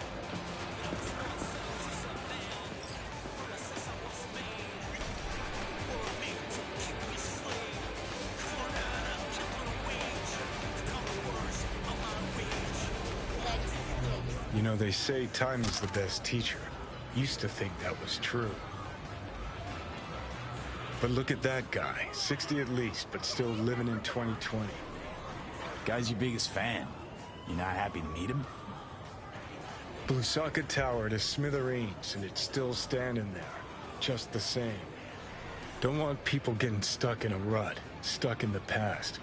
You know, they say time is the best teacher. Used to think that was true. But look at that guy, 60 at least, but still living in 2020. Guy's your biggest fan. You not happy to meet him? Blusaka Tower to smithereens, and it's still standing there. Just the same. Don't want people getting stuck in a rut, stuck in the past.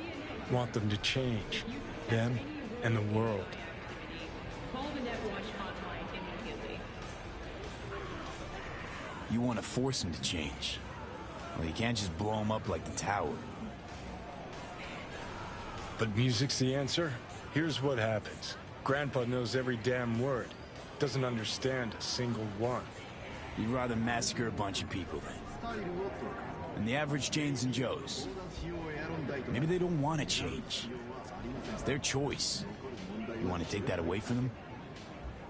Want them to change. Them and the world. You want to force him to change. Well, you can't just blow him up like the tower. But music's the answer? Here's what happens. Grandpa knows every damn word. Doesn't understand a single one. You'd rather massacre a bunch of people then. And the average Janes and Joes. Maybe they don't want to change. It's their choice. You want to take that away from them?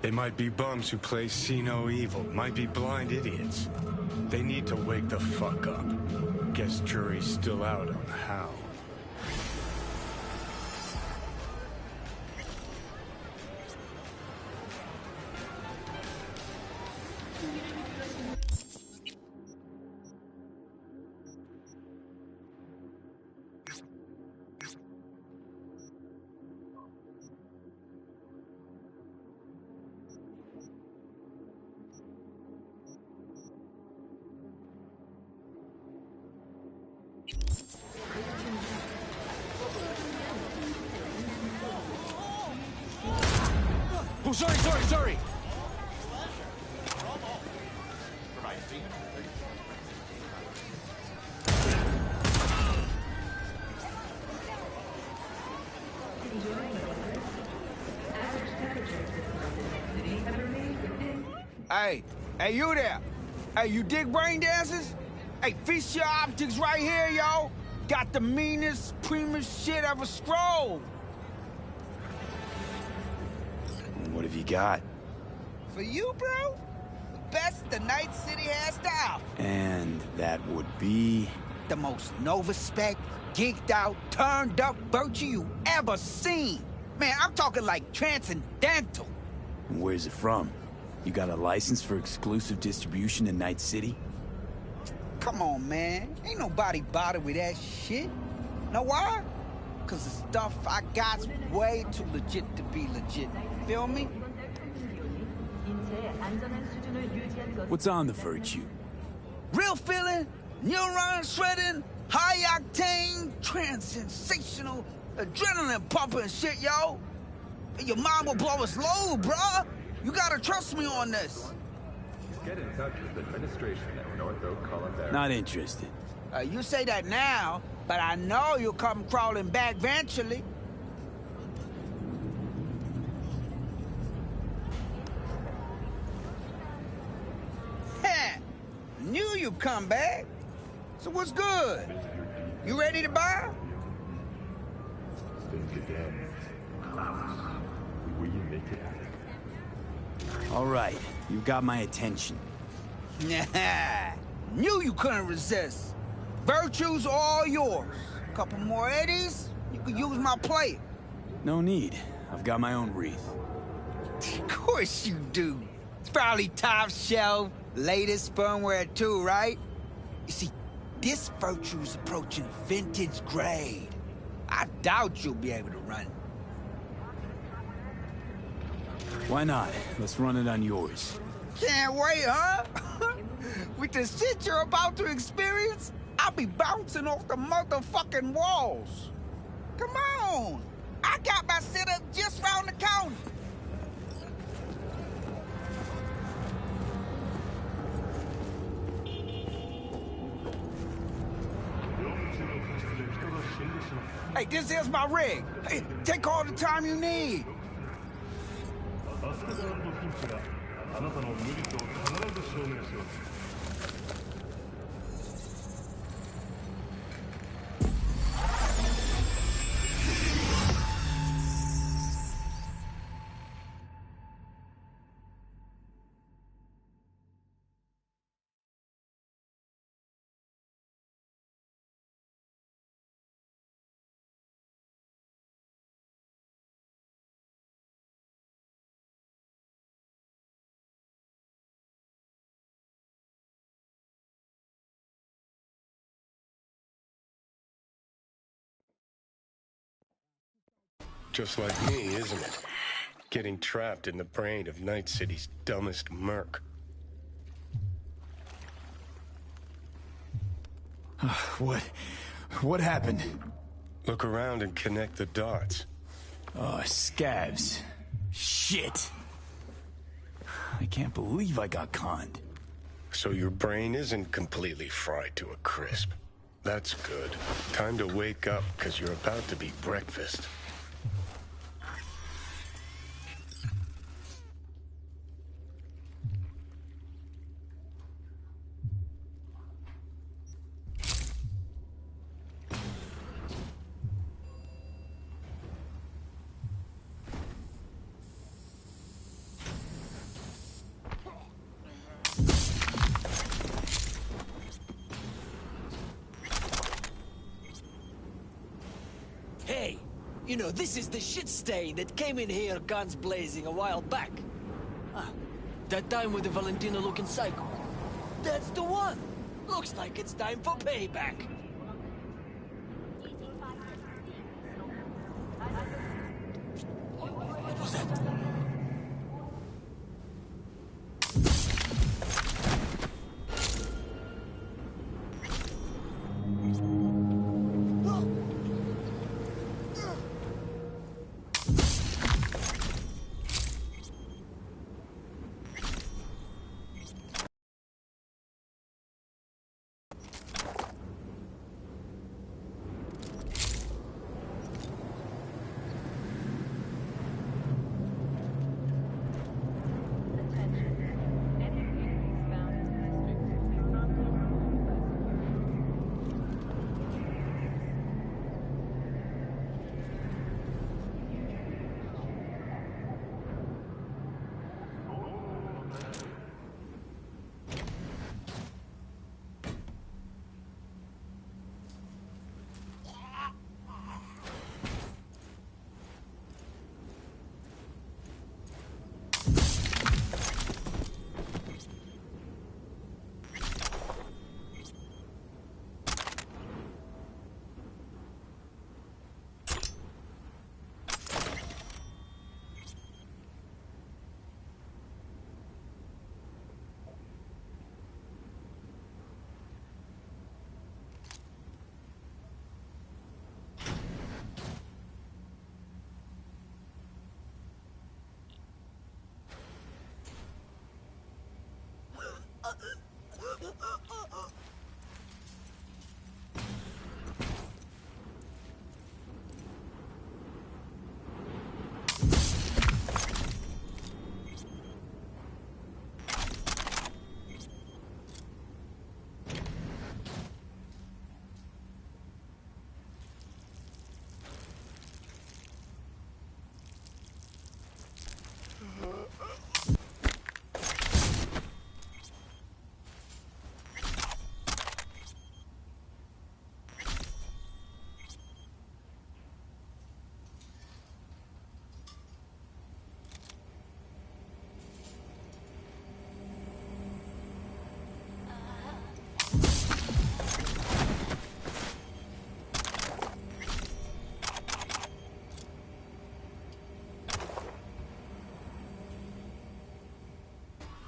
They might be bums who play see no evil, might be blind idiots. They need to wake the fuck up. Guess jury's still out on how. Oh, sorry! Hey, you there? Hey, you dig brain dances? Hey, feast your optics right here, yo. Got the meanest, primest shit ever scrolled. What have you got? For you, bro? The best the Night City has to offer. And that would be... The most Nova-spec, geeked out, turned up virtue you ever seen. Man, I'm talking like transcendental. And where's it from? You got a license for exclusive distribution in Night City? Come on, man. Ain't nobody bothered with that shit. Know why? Cause the stuff I got's way too legit to be legit. Feel me? What's on the virtue? Real feeling, neuron shredding, high octane, trans-sensational, adrenaline pumping shit, yo. Your mind will blow its load, bruh. You gotta trust me on this. Get in touch with administration at North Oak Culinary. Not interested. You say that now, but I know you'll come crawling back eventually. Knew you'd come back. So what's good? You ready to buy? Think again. Klaus, we make it happen. All right, you got my attention. Nah, knew you couldn't resist. Virtue's all yours. Couple more eddies, you could use my plate. No need. I've got my own wreath. Of course you do. It's probably top shelf, latest firmware too, right? You see, this Virtue's approaching vintage grade. I doubt you'll be able to run it. Why not? Let's run it on yours. Can't wait, huh? With the shit you're about to experience, I'll be bouncing off the motherfucking walls. Come on! I got my setup just round the corner. Hey, this is my rig. Hey, take all the time you need. アスカガールド・フィンチがあなたの無実を必ず証明します。Just like me, isn't it? Getting trapped in the brain of Night City's dumbest merc. What happened? Look around and connect the dots. Oh, scabs. Shit. I can't believe I got conned. So your brain isn't completely fried to a crisp. That's good. Time to wake up, because you're about to be breakfast. Hey, you know, this is the shit stain that came in here guns blazing a while back. Ah, that time with the Valentina-looking psycho. That's the one! Looks like it's time for payback. What was that?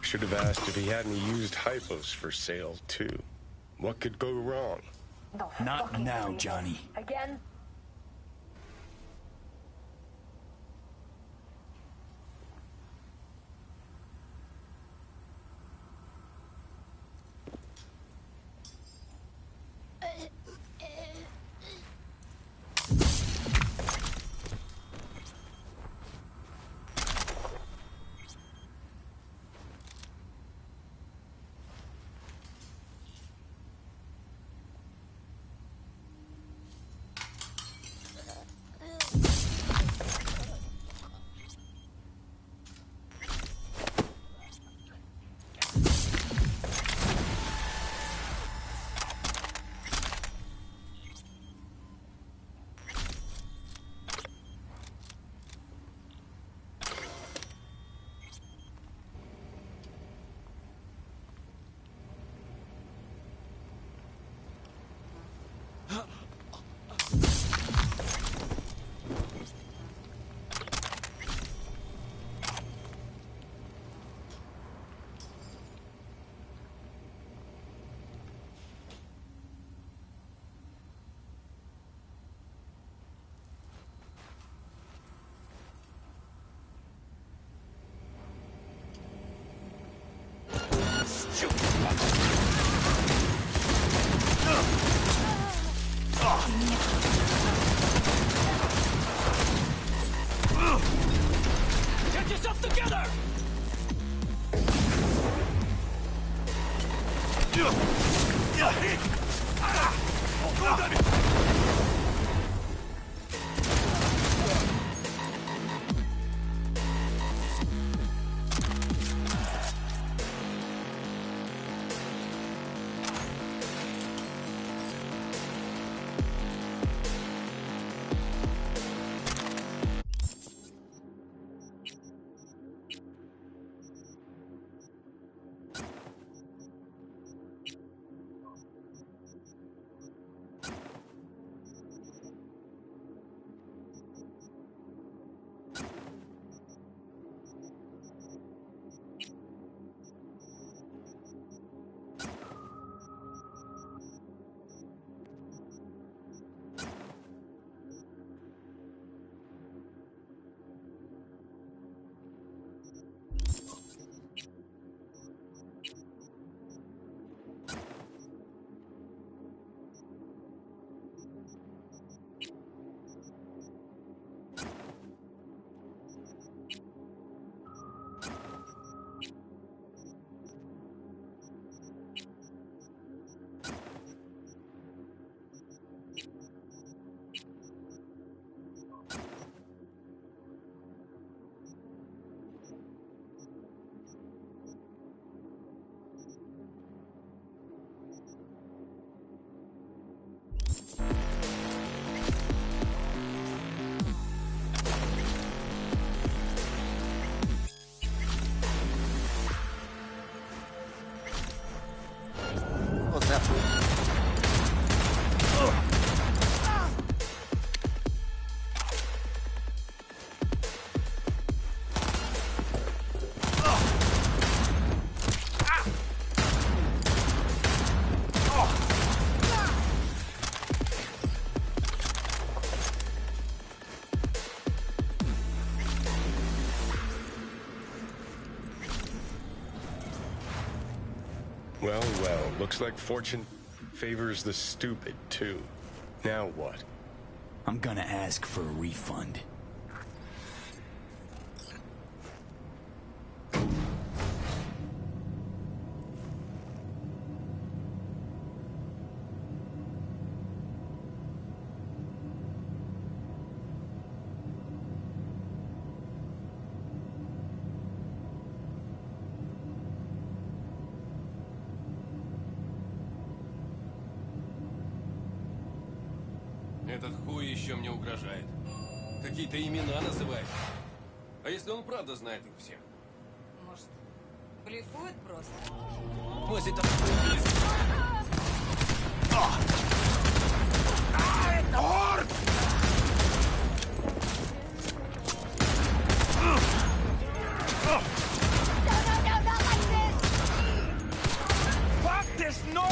Should have asked if he had any used hypos for sale, too. What could go wrong? Not now, Johnny. Again? Well, well, looks like fortune favors the stupid, too. Now what? I'm gonna ask for a refund. Этот хуй еще мне угрожает. Какие-то имена называет. А если он правда знает их всех? Может, блефует просто? Может, это... Это Орд! Fuck this no!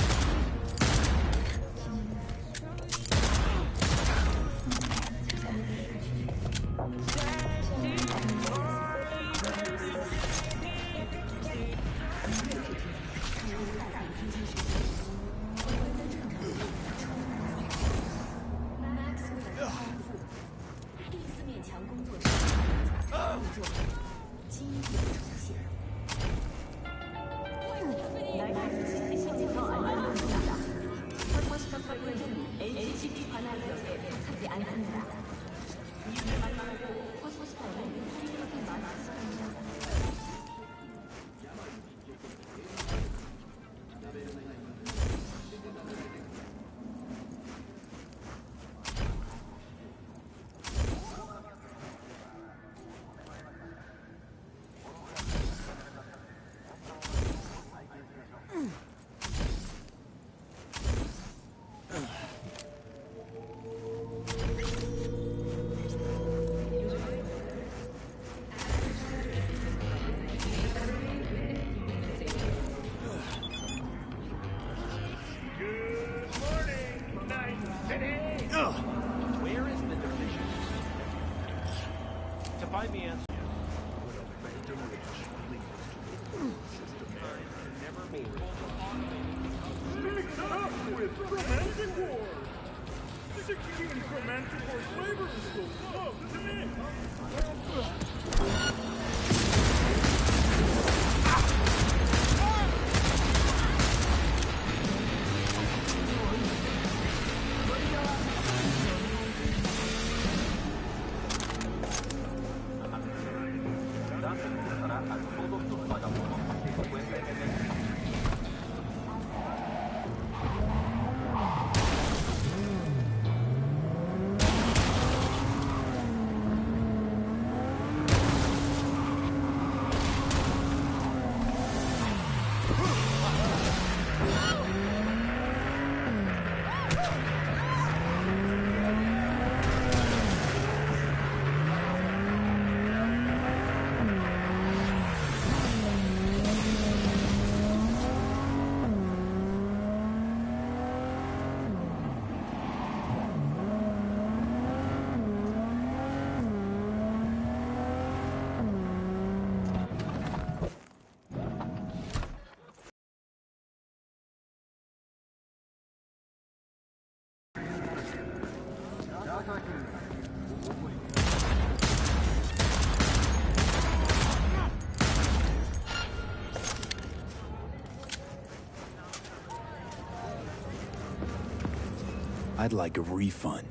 I'd like a refund.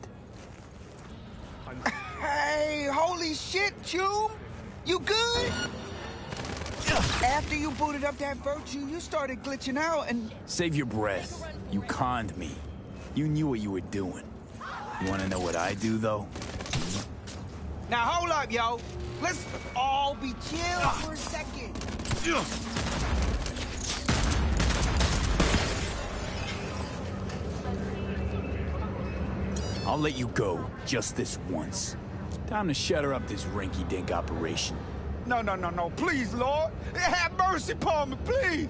Hey, holy shit, Chum! You good? After you booted up that virtue, you started glitching out and... Save your breath. You conned me. You knew what you were doing. You want to know what I do, though? Now hold up, yo. Let's all be chill for a second. I'll let you go, just this once. Time to shutter up this rinky-dink operation. No, please, Lord. Have mercy upon me, please.